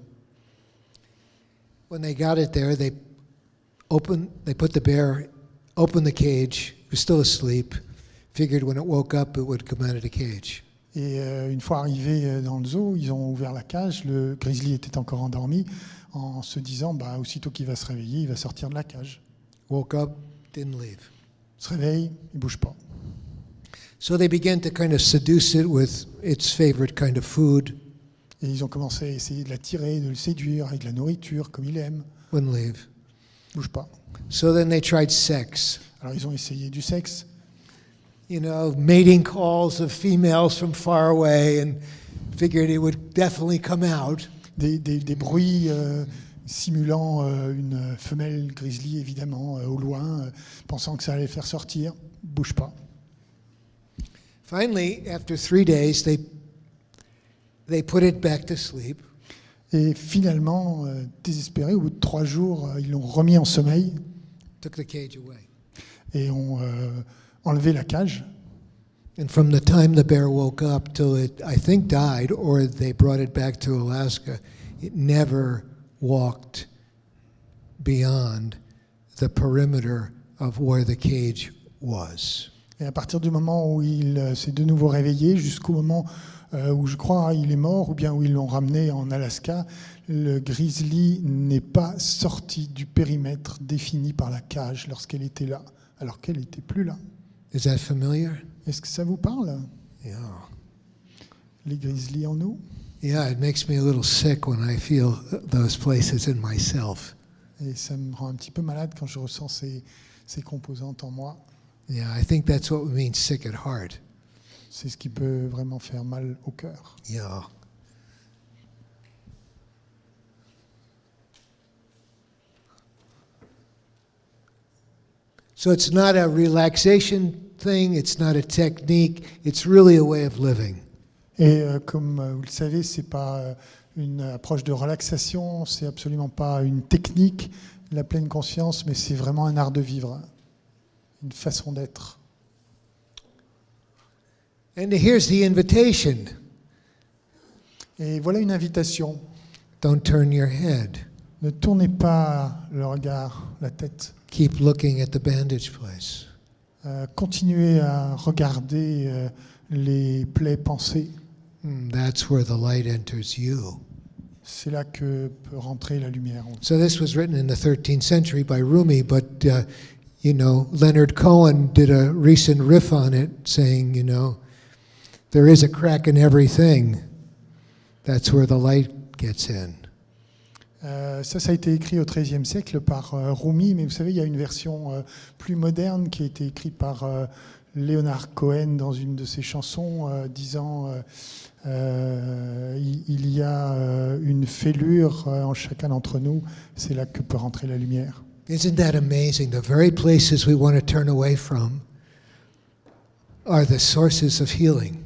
When they got it there, they put the bear, opened the cage, it was still asleep, figured when it woke up it would come out of the cage. Et une fois arrivé dans le zoo, ils ont ouvert la cage, le grizzly était encore endormi, en se disant, aussitôt qu'il va se réveiller, il va sortir de la cage. Woke up, didn't leave. Il se réveille, il ne bouge pas. So they began to kind of seduce it with its favorite kind of food, Et ils ont commencé à essayer de l'attirer, de le séduire avec de la nourriture, comme il aime. wouldn't leave. Il ne bouge pas. So then they tried sex. Alors ils ont essayé du sexe, Mating calls of females from far away, and figured it would definitely come out. des bruits simulant une femelle grizzly, évidemment, au loin, pensant que ça allait le faire sortir. Il ne bouge pas. Finally, after 3 days, they put it back to sleep. Et finalement, désespérés, au bout de 3 jours, ils l'ont remis en sommeil Took the cage away. et ont enlevé la cage. And from the time the bear woke up till it, I think, died, or they brought it back to Alaska, it never walked beyond the perimeter of where the cage was. Et à partir du moment où il s'est de nouveau réveillé, jusqu'au moment où je crois il est mort, ou bien où ils l'ont ramené en Alaska, le grizzly n'est pas sorti du périmètre défini par la cage lorsqu'elle était là, alors qu'elle n'était plus là. Is that familiar? Est-ce que ça vous parle, Yeah. les grizzlies en nous? Yeah, it makes me a little sick when I feel those places in myself. Et ça me rend un petit peu malade quand je ressens ces composantes en moi. Yeah, I think that's what means sick at heart. C'est ce qui peut vraiment faire mal au cœur. Yeah. So it's not a relaxation thing, it's not a technique, it's really a way of living. Et comme vous le savez, c'est pas une approche de relaxation, c'est absolument pas une technique, la pleine conscience, mais c'est vraiment un art de vivre, une façon d'être. And here's the invitation. Et voilà une invitation. Don't turn your head. Ne tournez pas le regard, la tête. Keep looking at the bandage place. Continuez à regarder les plaies pansées. That's where the light enters you. C'est là que peut rentrer la lumière. So this was written in the 13th century by Rumi, but Leonard Cohen did a recent riff on it, saying, there is a crack in everything. That's where the light gets in. Ça a été écrit au XIIIe siècle par Rumi, mais vous savez, il y a une version plus moderne qui a été écrite par Leonard Cohen dans une de ses chansons, disant il y a une fêlure en chacun d'entre nous, c'est là que peut rentrer la lumière. Isn't that amazing? The very places we want to turn away from are the sources of healing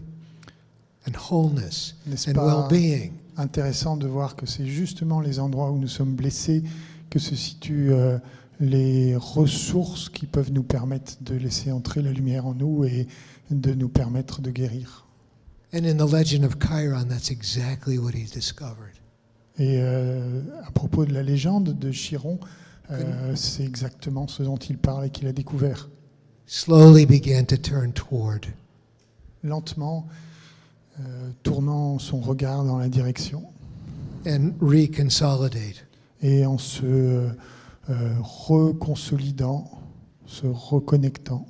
and wholeness N'est-ce and pas well-being. intéressant de voir que c'est justement les endroits où nous sommes blessés que se situent les ressources qui peuvent nous permettre de laisser entrer la lumière en nous et de nous permettre de guérir. And in the legend of Chiron, that's exactly what he discovered. Et à propos de la légende de Chiron, c'est exactement ce dont il parle et qu'il a découvert. Slowly began to turn toward. Lentement, tournant son regard dans la direction And reconsolidate. et en se reconsolidant, se reconnectant.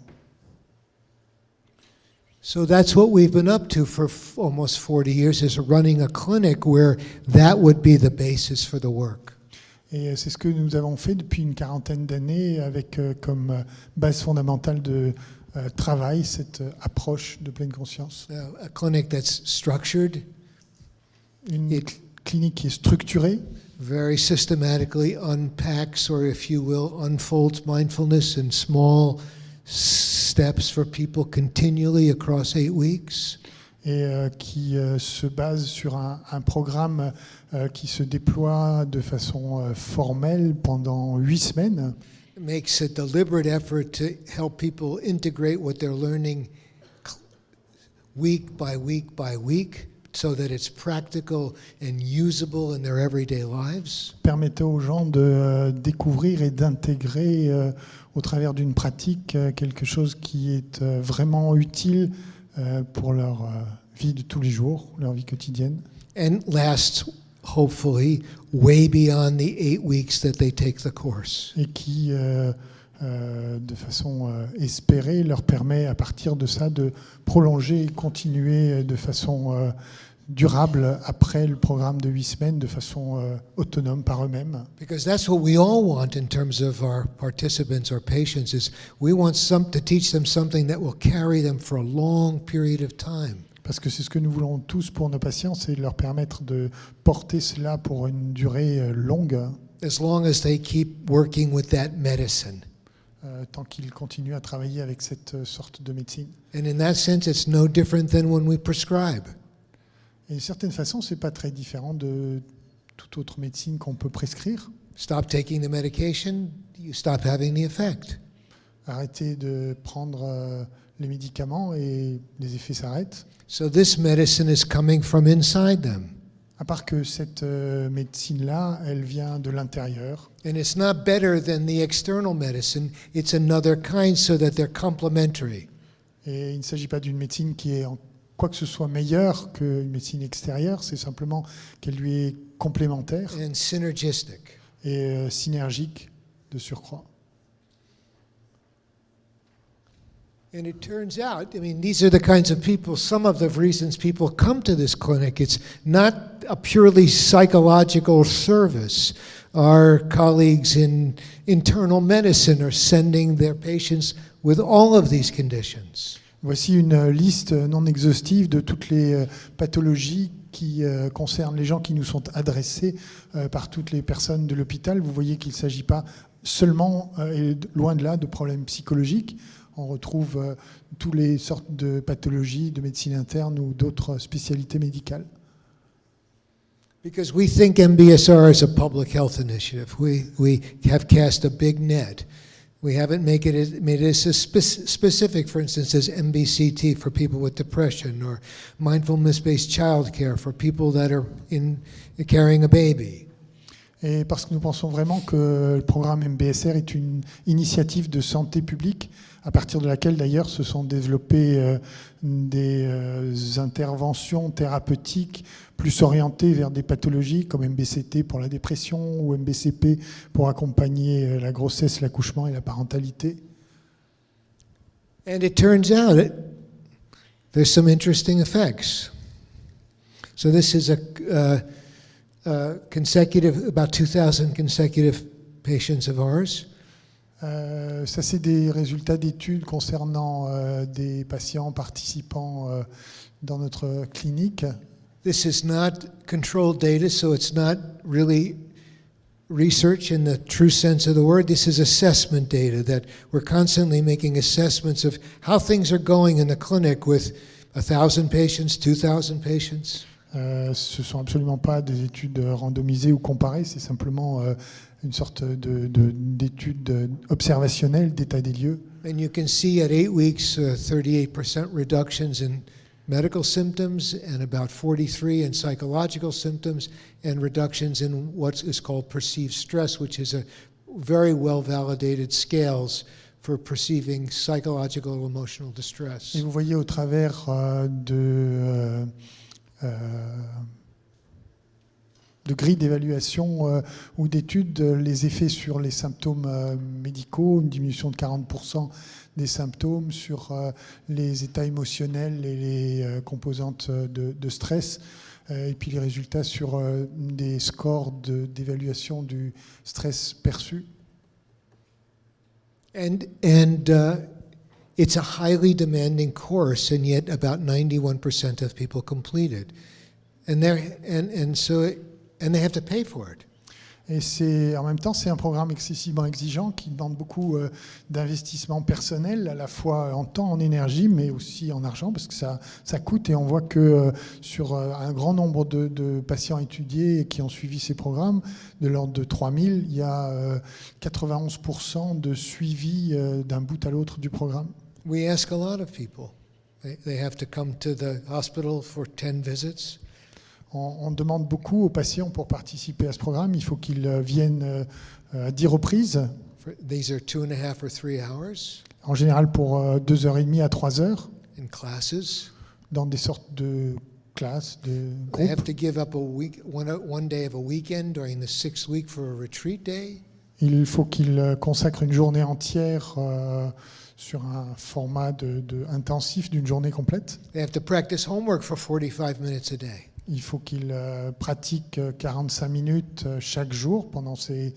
So that's what we've been up to for almost 40 years, is running a clinic where that would be the basis for the work. Et c'est ce que nous avons fait depuis une quarantaine d'années avec comme base fondamentale de travail cette approche de pleine conscience. A clinic that's structured, Une clinique qui est structurée, very systematically unpacks, or if you will, unfolds mindfulness in small steps for people continually across 8 weeks. et qui se base sur un programme qui se déploie de façon formelle pendant 8 semaines. It makes a deliberate effort to help people integrate what they're learning week by week by week, so that it's practical and usable in their everyday lives. Permettait aux gens de découvrir et d'intégrer au travers d'une pratique quelque chose qui est vraiment utile pour leur vie de tous les jours, leur vie quotidienne. And lasts, hopefully, way beyond the 8 weeks that they take the course. Et qui, de façon espérée, leur permet à partir de ça de prolonger et continuer de façon durable après le programme de 8 semaines, de façon autonome par eux-mêmes. Because that's what we all want in terms of our participants, our patients, is we want to teach them something that will carry them for a long period of time. Parce que c'est ce que nous voulons tous pour nos patients, c'est de leur permettre de porter cela pour une durée longue, As long as they keep working with that medicine. tant qu'ils continuent à travailler avec cette sorte de médecine. And in that sense, it's no different than when we prescribe. Et d'une certaine façon, c'est pas très différent de toute autre médecine qu'on peut prescrire. Stop taking the medication, you stop having the effect. Arrêter de prendre les médicaments et les effets s'arrêtent. So this medicine is coming from inside them. À part que cette médecine-là, elle vient de l'intérieur. And it's not better than the external medicine, it's another kind, so that they're complementary. Et il ne s'agit pas d'une médecine qui est en quoi que ce soit meilleure qu'une médecine extérieure, c'est simplement qu'elle lui est complémentaire And synergistic. et synergique de surcroît. And it turns out, these are the kinds of people, some of the reasons people come to this clinic. It's not a purely psychological service. Our colleagues in internal medicine are sending their patients with all of these conditions. Voici une liste non exhaustive de toutes les pathologies qui concernent les gens qui nous sont adressés par toutes les personnes de l'hôpital. Vous voyez qu'il ne s'agit pas seulement, et loin de là, de problèmes psychologiques. On retrouve toutes les sortes de pathologies de médecine interne ou d'autres spécialités médicales. Because we think MBSR is a public health initiative. We have cast a big net. We haven't made it as specific, for instance, as MBCT for people with depression, or mindfulness-based childcare for people that are carrying a baby. Et parce que nous pensons vraiment que le programme MBSR est une initiative de santé publique, à partir de laquelle d'ailleurs se sont développées des interventions thérapeutiques plus orientées vers des pathologies comme MBCT pour la dépression ou MBCP pour accompagner la grossesse, l'accouchement et la parentalité. And it turns out there's some interesting effects. So this is consecutive, about 2,000 consecutive patients of ours. Ça, c'est des résultats d'études concernant des patients participants dans notre clinique. This is not controlled data, so it's not really research in the true sense of the word. This is assessment data that we're constantly making assessments of how things are going in the clinic with 1,000 patients, 2,000 patients. Ce ne sont absolument pas des études randomisées ou comparées, c'est simplement une sorte d'étude observationnelle d'état des lieux. And you can see at 8 weeks 38% reductions in medical symptoms and about 43% in psychological symptoms, and reductions in what is called perceived stress, which is a very well validated scales for perceiving psychological and emotional distress. Et vous voyez au travers de grilles d'évaluation ou d'études les effets sur les symptômes médicaux, une diminution de 40% des symptômes, sur les états émotionnels et les composantes de stress, et puis les résultats sur des scores d'évaluation du stress perçu. And it's a highly demanding course, and yet about 91% of people complete it. And they have to pay for it. Et en même temps, c'est un programme excessivement exigeant qui demande beaucoup d'investissement personnel, à la fois en temps, en énergie, mais aussi en argent, parce que ça coûte. Et on voit que sur un grand nombre de patients étudiés qui ont suivi ces programmes, de l'ordre de 3000, il y a 91% de suivi d'un bout à l'autre du programme. We ask a lot of people. They have to come to the hospital for 10 visits. On demande beaucoup aux patients pour participer à ce programme. Il faut qu'ils viennent à 10 reprises. These are 2.5 or 3 hours. En général pour 2h30 à 3h. In classes. Dans des sortes de classes, de groupes. They have to give up one day of a weekend during the 6th week for a retreat day. Il faut qu'ils consacrent une journée entière sur un format intensif d'une journée complète. They have to practice homework for 45 minutes a day. Il faut qu'ils pratiquent 45 minutes chaque jour pendant ces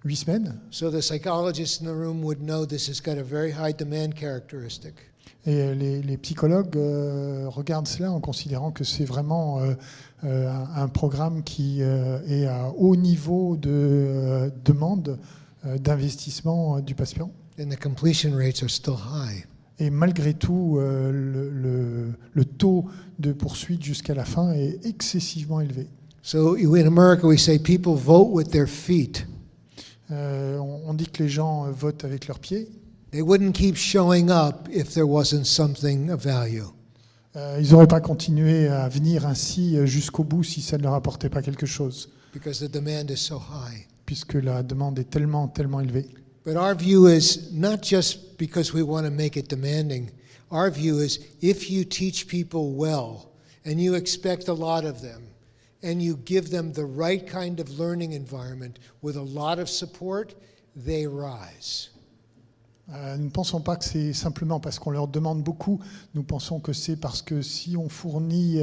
8 semaines. So the psychologists in the room would know this has got a very high demand characteristic. Et les psychologues regardent cela en considérant que c'est vraiment un programme qui est à haut niveau de demande d'investissement du patient. And the completion rates are still high. Et malgré tout, le taux de poursuite jusqu'à la fin est excessivement élevé. So in America, we say people vote with their feet. On dit que les gens votent avec leurs pieds. They wouldn't keep showing up if there wasn't something of value. Ils n'auraient pas continué à venir ainsi jusqu'au bout si ça ne leur apportait pas quelque chose. Because the demand is so high. Puisque la demande est tellement élevée. But our view is not just because we want to make it demanding. Our view is if you teach people well and you expect a lot of them and you give them the right kind of learning environment with a lot of support, they rise. Nous ne pensons pas que c'est simplement parce qu'on leur demande beaucoup. Nous pensons que c'est parce que si on fournit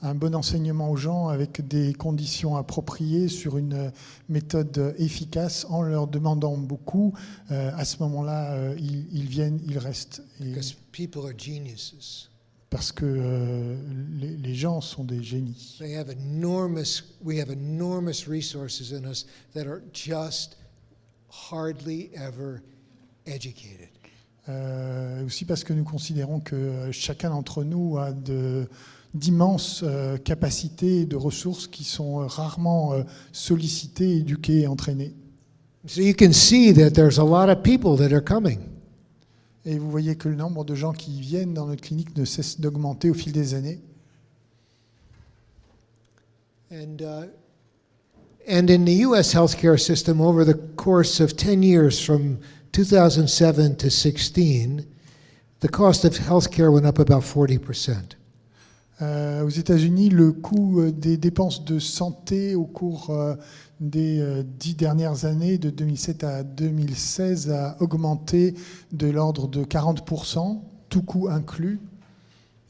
un bon enseignement aux gens avec des conditions appropriées sur une méthode efficace, en leur demandant beaucoup, à ce moment-là, ils viennent, ils restent. Because people are geniuses. Parce que les gens sont des génies. We have enormous resources in us that are just hardly ever educated. Aussi parce que nous considérons que chacun d'entre nous a d'immenses capacités et de ressources qui sont rarement sollicitées, éduquées et entraînées. So you can see that there's a lot of people that are coming. Et vous voyez que le nombre de gens qui viennent dans notre clinique ne cesse d'augmenter au fil des années. And in the U.S. healthcare system, over the course of 10 years, from 2007 to 16, the cost of healthcare went up about 40%. Aux États-Unis, le coût des dépenses de santé au cours des 10 dernières années, de 2007 à 2016, a augmenté de l'ordre de 40%, tout coût inclus.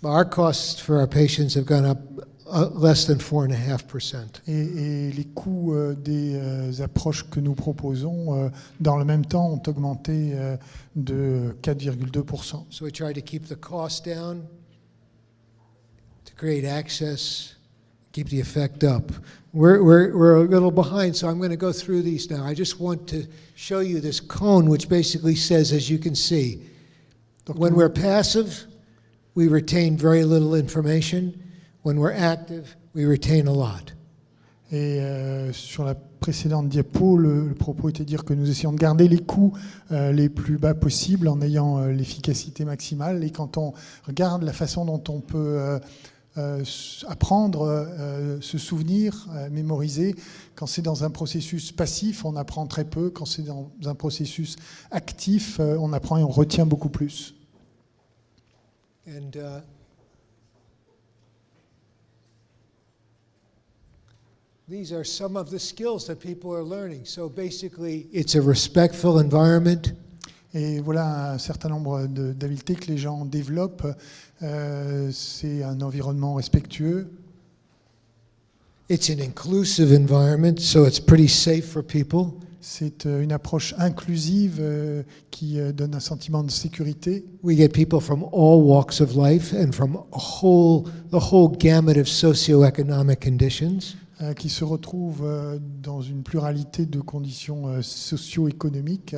Our costs for our patients have gone up less than 4.5%. Et les coûts des approches que nous proposons, dans le même temps, ont augmenté de 4,2%. So we try to keep the cost down, to create access, keep the effect up. We're a little behind, so I'm going to go through these now. I just want to show you this cone, which basically says, as you can see, when we're passive, we retain very little information. When we're active, we retain a lot. Et sur la précédente diapo, le propos était de dire que nous essayons de garder les coûts les plus bas possibles en ayant l'efficacité maximale. Et quand on regarde la façon dont on peut apprendre, se souvenir, mémoriser, quand c'est dans un processus passif, on apprend très peu. Quand c'est dans un processus actif, on apprend et on retient beaucoup plus. And these are some of the skills that people are learning. So basically, it's a respectful environment. Et voilà un certain nombre d'habiletés que les gens développent. C'est un environnement respectueux. It's an inclusive environment, so it's pretty safe for people. C'est une approche inclusive qui donne un sentiment de sécurité. We get people from all walks of life and from the whole gamut of socioeconomic conditions. Qui se retrouvent dans une pluralité de conditions socio-économiques.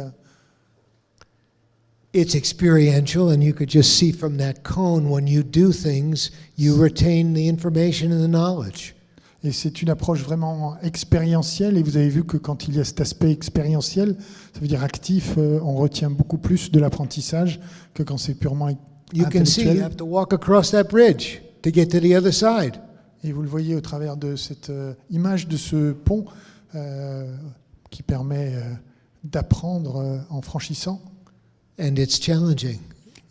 It's experiential, and you could just see from that cone, when you do things, you retain the information and the knowledge. Et c'est une approche vraiment expérientielle, et vous avez vu que quand il y a cet aspect expérientiel, ça veut dire actif, on retient beaucoup plus de l'apprentissage que quand c'est purement You can see you intellectuel. have to walk across that bridge to get to the other side. Et vous le voyez au travers de cette image de ce pont qui permet d'apprendre en franchissant. And it's challenging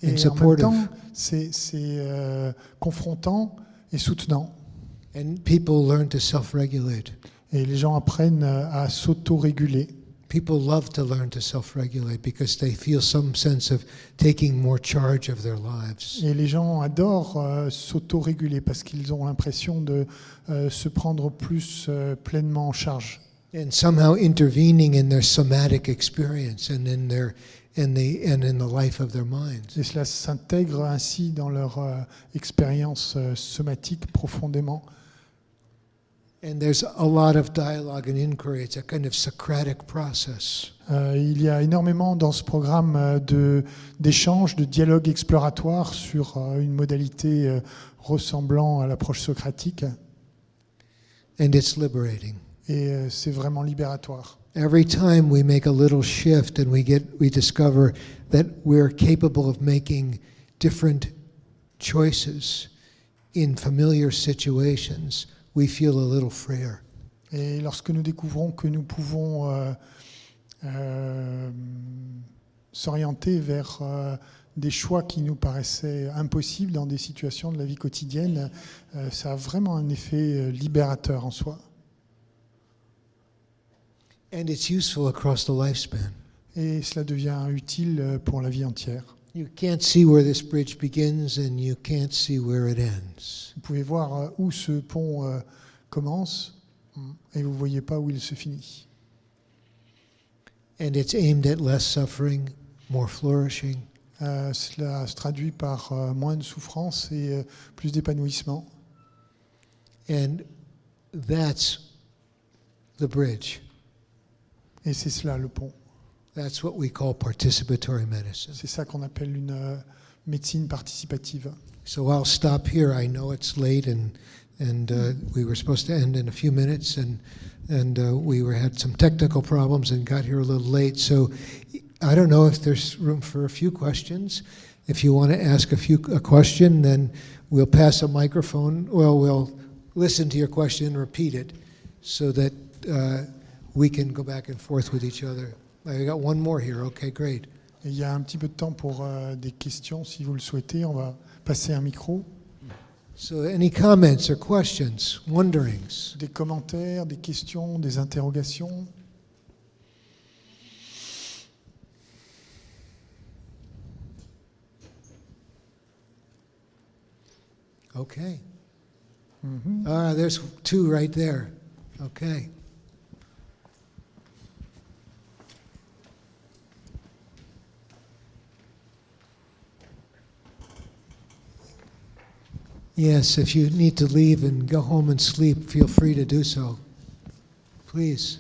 Et and en même supportive. temps, c'est confrontant et soutenant. And people learn to self-regulate. Et les gens apprennent à s'auto-réguler. People love to learn to self-regulate because they feel some sense of taking more charge of their lives. Et les gens adorent s'auto-réguler parce qu'ils ont l'impression de se prendre plus pleinement en charge. And somehow intervening in their somatic experience and in the life of their minds. Et cela s'intègre ainsi dans leur expérience somatique profondément. And there's a lot of dialogue and inquiry. It's a kind of Socratic process. Il y a énormément dans ce programme d'échanges, de dialogue exploratoire sur une modalité ressemblant à l'approche socratique. And it's liberating. Et c'est vraiment libératoire. Every time we make a little shift and we discover that we're capable of making different choices in familiar situations, we feel a little freer. Et lorsque nous découvrons que nous pouvons s'orienter vers des choix qui nous paraissaient impossibles dans des situations de la vie quotidienne, ça a vraiment un effet libérateur en soi. And it's useful across the lifespan. Et cela devient utile pour la vie entière. You can't see where this bridge begins and you can't see where it ends. Vous pouvez voir où ce pont commence et vous ne voyez pas où il se finit. And it's aimed at less suffering, more flourishing. Cela se traduit par moins de souffrance et plus d'épanouissement. And that's the bridge. Et c'est cela le pont. That's what we call participatory medicine. C'est ça qu'on appelle une médecine participative. So I'll stop here. I know it's late and we were supposed to end in a few minutes, and we had some technical problems and got here a little late. So I don't know if there's room for a few questions. If you want to ask a question, then we'll pass a microphone. Well, we'll listen to your question and repeat it so that we can go back and forth with each other. I got one more here. Okay, great. Et il y a un petit peu de temps pour des questions, si vous le souhaitez. On va passer un micro. So any comments or questions, wonderings? Des commentaires, des questions, des interrogations. Okay. There's two right there. Okay. Yes, if you need to leave and go home and sleep, feel free to do so. Please.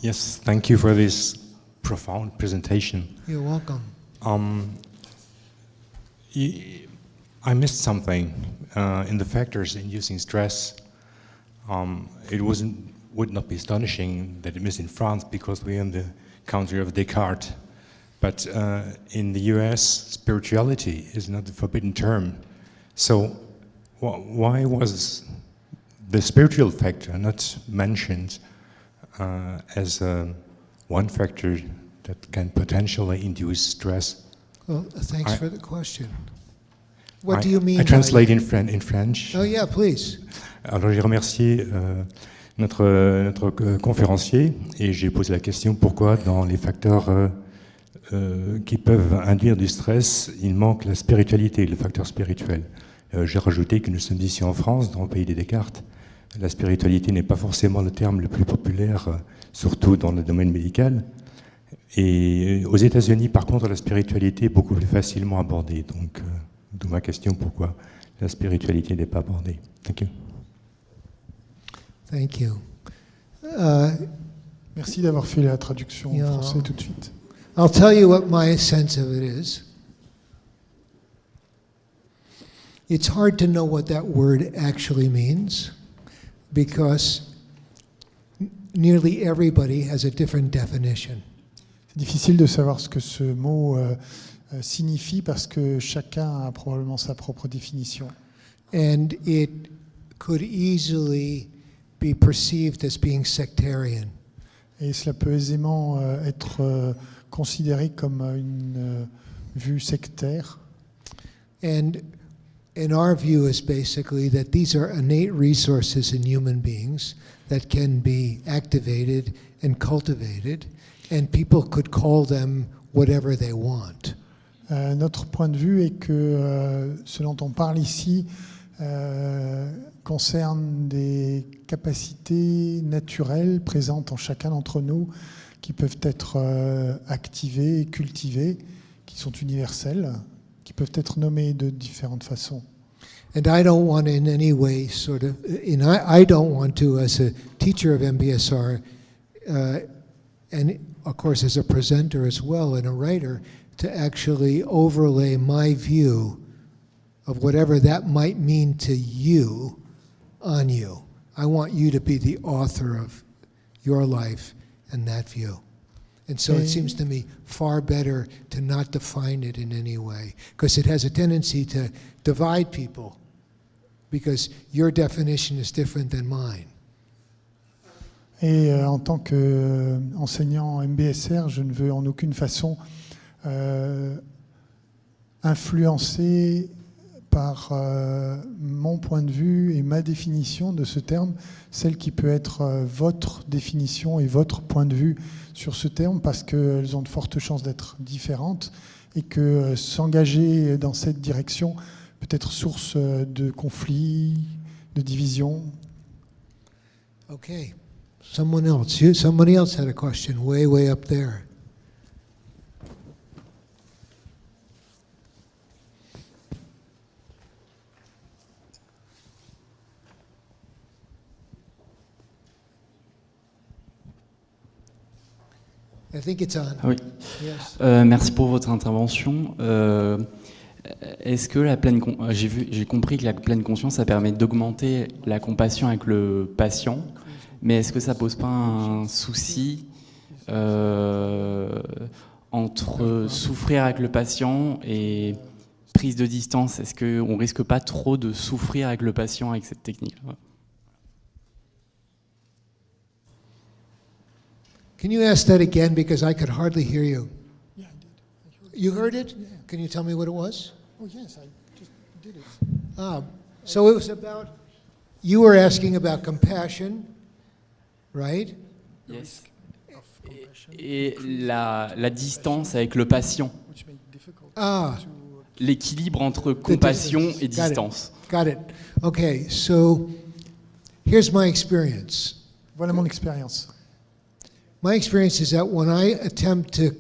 Yes, thank you for this profound presentation. You're welcome. I missed something in the factors inducing stress. It would not be astonishing that it missed in France because we're in the country of Descartes. But in the US, spirituality is not the forbidden term. So why was the spiritual factor not mentioned as one factor that can potentially induce stress? Well, thanks for the question. What do you mean? I translate in French. Oh yeah, please. Alors j'ai remercié notre conférencier et j'ai posé la question pourquoi dans les facteurs qui peuvent induire du stress, il manque la spiritualité, le facteur spirituel. J'ai rajouté que nous sommes ici en France, dans le pays des Descartes. La spiritualité n'est pas forcément le terme le plus populaire, surtout dans le domaine médical. Et aux États-Unis, par contre, la spiritualité est beaucoup plus facilement abordée. Donc, d'où ma question, pourquoi la spiritualité n'est pas abordée. Thank you. Thank you. Merci d'avoir fait la traduction Yeah. en français tout de suite. I'll tell you what my sense of it is. It's hard to know what that word actually means because nearly everybody has a different definition. C'est difficile de savoir ce que ce mot signifie parce que chacun a probablement sa propre définition. And it could easily be perceived as being sectarian. Et cela peut aisément être considéré comme une vue sectaire. And our view is basically that these are innate resources in human beings that can be activated and cultivated, and people could call them whatever they want. Notre point de vue est que ce dont on parle ici concerne des capacités naturelles présentes en chacun d'entre nous qui peuvent être activées et cultivées, qui sont universelles, qui peuvent être nommées de différentes façons. And I don't want in any way I don't want to, as a teacher of MBSR, and of course as a presenter as well and a writer, to actually overlay my view of whatever that might mean to you on you. I want you to be the author of your life and that view. And so it seems to me far better to not define it in any way, because it has a tendency to divide people, because your definition is different than mine. Et en tant qu'enseignant MBSR, je ne veux en aucune façon influencer par mon point de vue et ma définition de ce terme, celle qui peut être votre définition et votre point de vue sur ce terme, parce qu'elles ont de fortes chances d'être différentes et que s'engager dans cette direction peut être source de conflits, de divisions. Okay. Somebody else had a question way up there. I think it's on. Oui. Yes. Merci pour votre intervention. Est-ce que j'ai compris que la pleine conscience, ça permet d'augmenter la compassion avec le patient. mais est-ce que ça pose pas un souci entre souffrir avec le patient et prise de distance? Est-ce qu'on risque pas trop de souffrir avec le patient avec cette technique? Can you ask that again because I could hardly hear you? Yeah, I did. You heard it? Yeah. Can you tell me what it was? Oh yes, I just did it. So it was about, you were asking about compassion, right? Yes. Of compassion, Et la distance avec le patient, which made it difficult Ah, to l'équilibre entre compassion et Got it. distance. got it. Okay, so here's my experience. Voilà mon expérience. My experience is that when I attempt to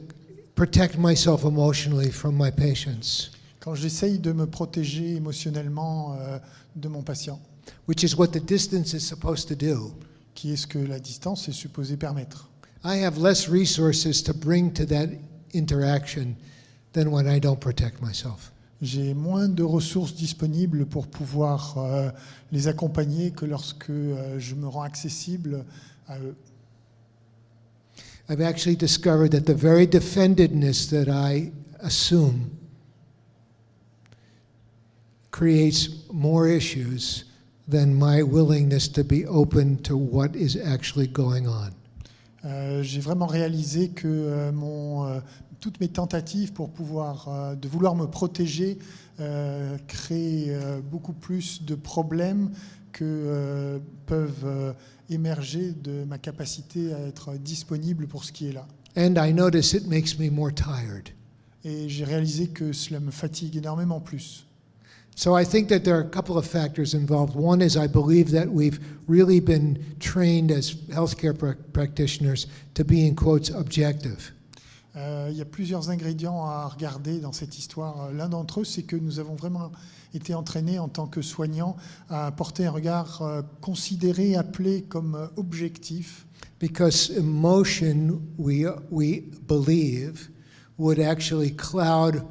protect myself emotionally from my patients, Quand j'essaye de me protéger émotionnellement de mon patient, which is what the distance is supposed to do, qui est ce que la distance est supposée permettre, I have less resources to bring to that interaction than when I don't protect myself. j'ai moins de ressources disponibles pour pouvoir les accompagner que lorsque je me rends accessible à eux. I've actually discovered that the very defendedness that I assume creates more issues than my willingness to be open to what is actually going on. J'ai vraiment réalisé que toutes mes tentatives pour de vouloir me protéger créent beaucoup plus de problèmes que peuvent émerger de ma capacité à être disponible pour ce qui est là. And I notice it makes me more tired. Et j'ai réalisé que cela me fatigue énormément plus. So I think that there are a couple of factors involved. One is I believe that we've really been trained as healthcare practitioners to be, in quotes, objective. Il y a plusieurs ingrédients à regarder dans cette histoire. L'un d'entre eux, c'est que nous avons vraiment été entraînés en tant que soignants à porter un regard considéré, appelé comme objectif. Because emotion, we believe, would actually cloud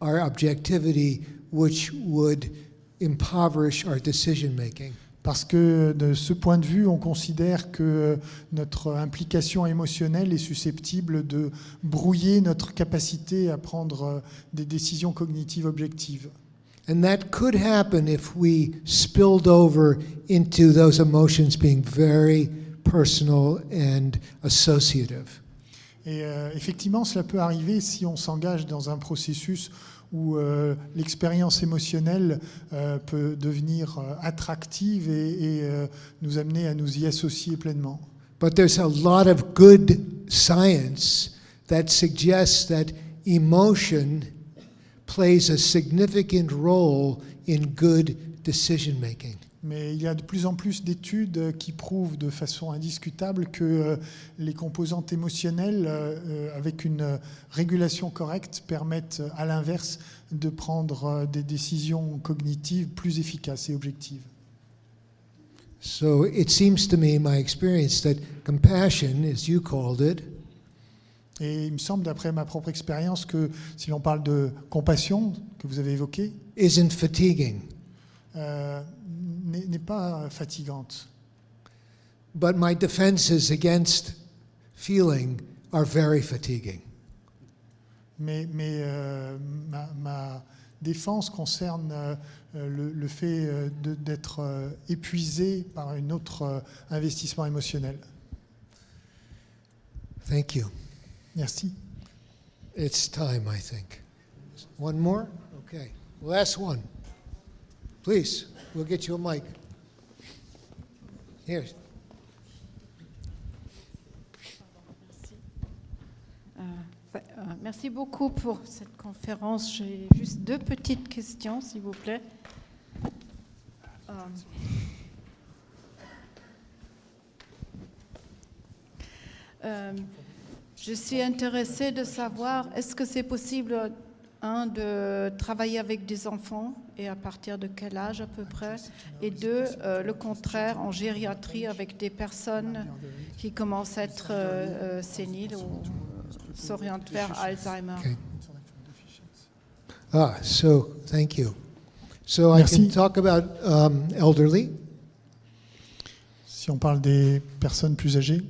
our objectivity, which would impoverish our decision making. Parce que de ce point de vue, on considère que notre implication émotionnelle est susceptible de brouiller notre capacité à prendre des décisions cognitives objectives. And that could happen if we spilled over into those emotions being very personal and associative. Et effectivement, cela peut arriver si on s'engage dans un processus où l'expérience émotionnelle peut devenir attractive et nous amener à nous y associer pleinement. But there's a lot of good science that suggests that emotion plays a significant role in good decision making. Mais il y a de plus en plus d'études qui prouvent de façon indiscutable que les composantes émotionnelles, avec une régulation correcte, permettent à l'inverse de prendre des décisions cognitives plus efficaces et objectives. So it seems to me, my experience, that compassion, as you called it, Et il me semble, d'après ma propre expérience, que si l'on parle de compassion, que vous avez évoqué, isn't fatiguing. n'est pas fatigante. But my defenses against feeling are very fatiguing. Mais ma défense concerne le fait d'être épuisé par un autre investissement émotionnel. Thank you. Merci. It's time, I think. One more? Okay. Last one. Please, we'll get you a mic. Here. Merci beaucoup pour cette conférence. J'ai juste deux petites questions, s'il vous plaît. Je suis intéressée de savoir, est-ce que c'est possible, de travailler avec des enfants et à partir de quel âge à peu près, et deux, le contraire, en gériatrie avec des personnes qui commencent à être séniles ou s'orientent vers Alzheimer. Okay. So thank you. So I Merci. can talk about elderly. Si on parle des personnes plus âgées,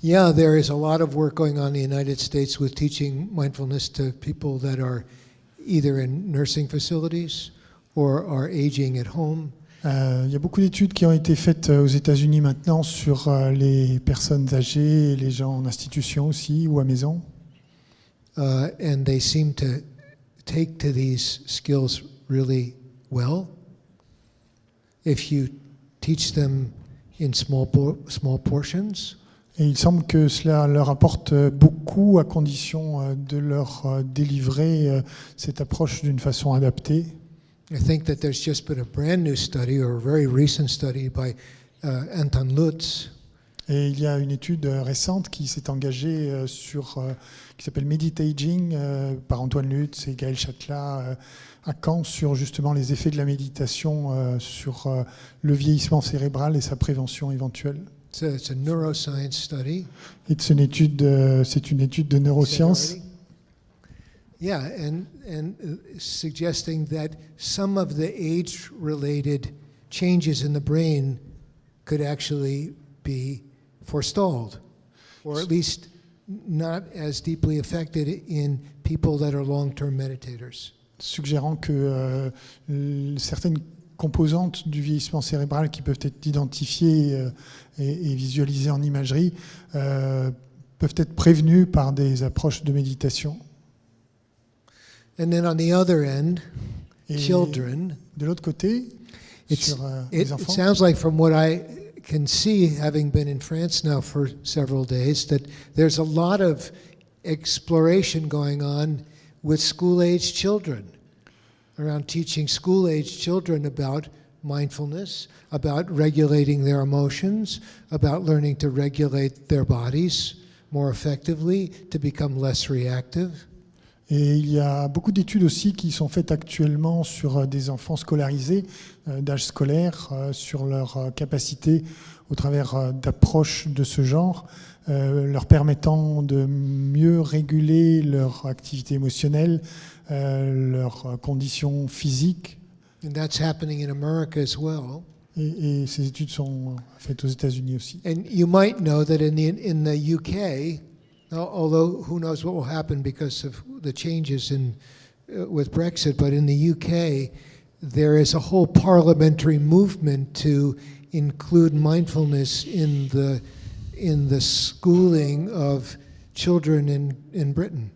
Yeah, there is a lot of work going on in the United States with teaching mindfulness to people that are either in nursing facilities or are aging at home. il y a beaucoup d'études qui ont été faites aux États-Unis maintenant sur les personnes âgées, et les gens en institution aussi ou à maison. And they seem to take to these skills really well. If you teach them in small portions. Et il semble que cela leur apporte beaucoup à condition de leur délivrer cette approche d'une façon adaptée. I think that there's just been a brand new study or a very recent study by Anton Lutz. Et il y a une étude récente qui s'est engagée qui s'appelle Meditaging par Antoine Lutz et Gaël Châtelain à Caen sur justement les effets de la méditation sur le vieillissement cérébral et sa prévention éventuelle. It's a neuroscience study. C'est une étude de neurosciences. Yeah, and suggesting that some of the age-related changes in the brain could actually be forestalled, or at least not as deeply affected in people that are long-term meditators. Suggérant que certaines composantes du vieillissement cérébral qui peuvent être identifiées et visualisées en imagerie peuvent être prévenues par des approches de méditation. And then on the other end, Et children, de l'autre côté, sur les it enfants, sounds like from what I can see, having been in France now for several days, that there's a lot of exploration going on with school-age children, around teaching school-age children about mindfulness, about regulating their emotions, about learning to regulate their bodies more effectively, to become less reactive. Et il y a beaucoup d'études aussi qui sont faites actuellement sur des enfants scolarisés, d'âge scolaire, sur leur capacité au travers d'approches de ce genre, leur permettant de mieux réguler leur activité émotionnelle, leurs conditions physiques. And that's happening in America as well. Et ces études sont faites aux États-Unis aussi. And you might know that in the UK, although who knows what will happen because of the changes with Brexit, but in the UK, there is a whole parliamentary movement to include mindfulness in the schooling of children in Britain.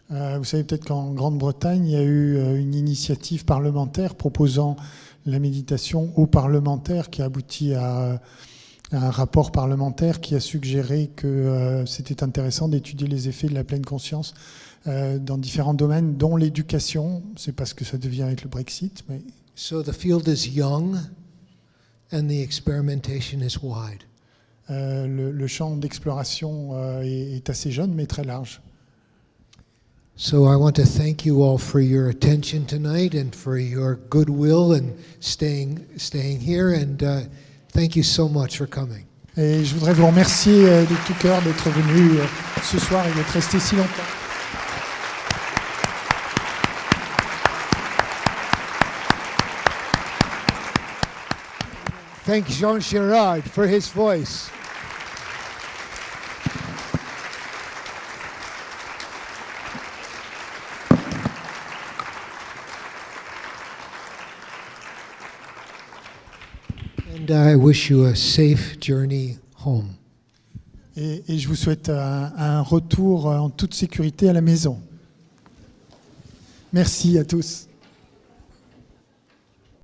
Vous savez peut-être qu'en Grande-Bretagne, il y a eu une initiative parlementaire proposant la méditation aux parlementaires qui a abouti à un rapport parlementaire qui a suggéré que c'était intéressant d'étudier les effets de la pleine conscience dans différents domaines, dont l'éducation. C'est pas ce que ça devient avec le Brexit. Mais... So the field is young and the experimentation is wide. Le champ d'exploration est assez jeune, mais très large. So I want to thank you all for your attention tonight and for your goodwill and staying here, and thank you so much for coming. Et je voudrais vous remercier de tout cœur d'être venu ce soir et d'être resté si longtemps. Thank Jean Girard for his voice. And I wish you a safe journey home. Et je vous souhaite un retour en toute sécurité à la maison. Merci à tous.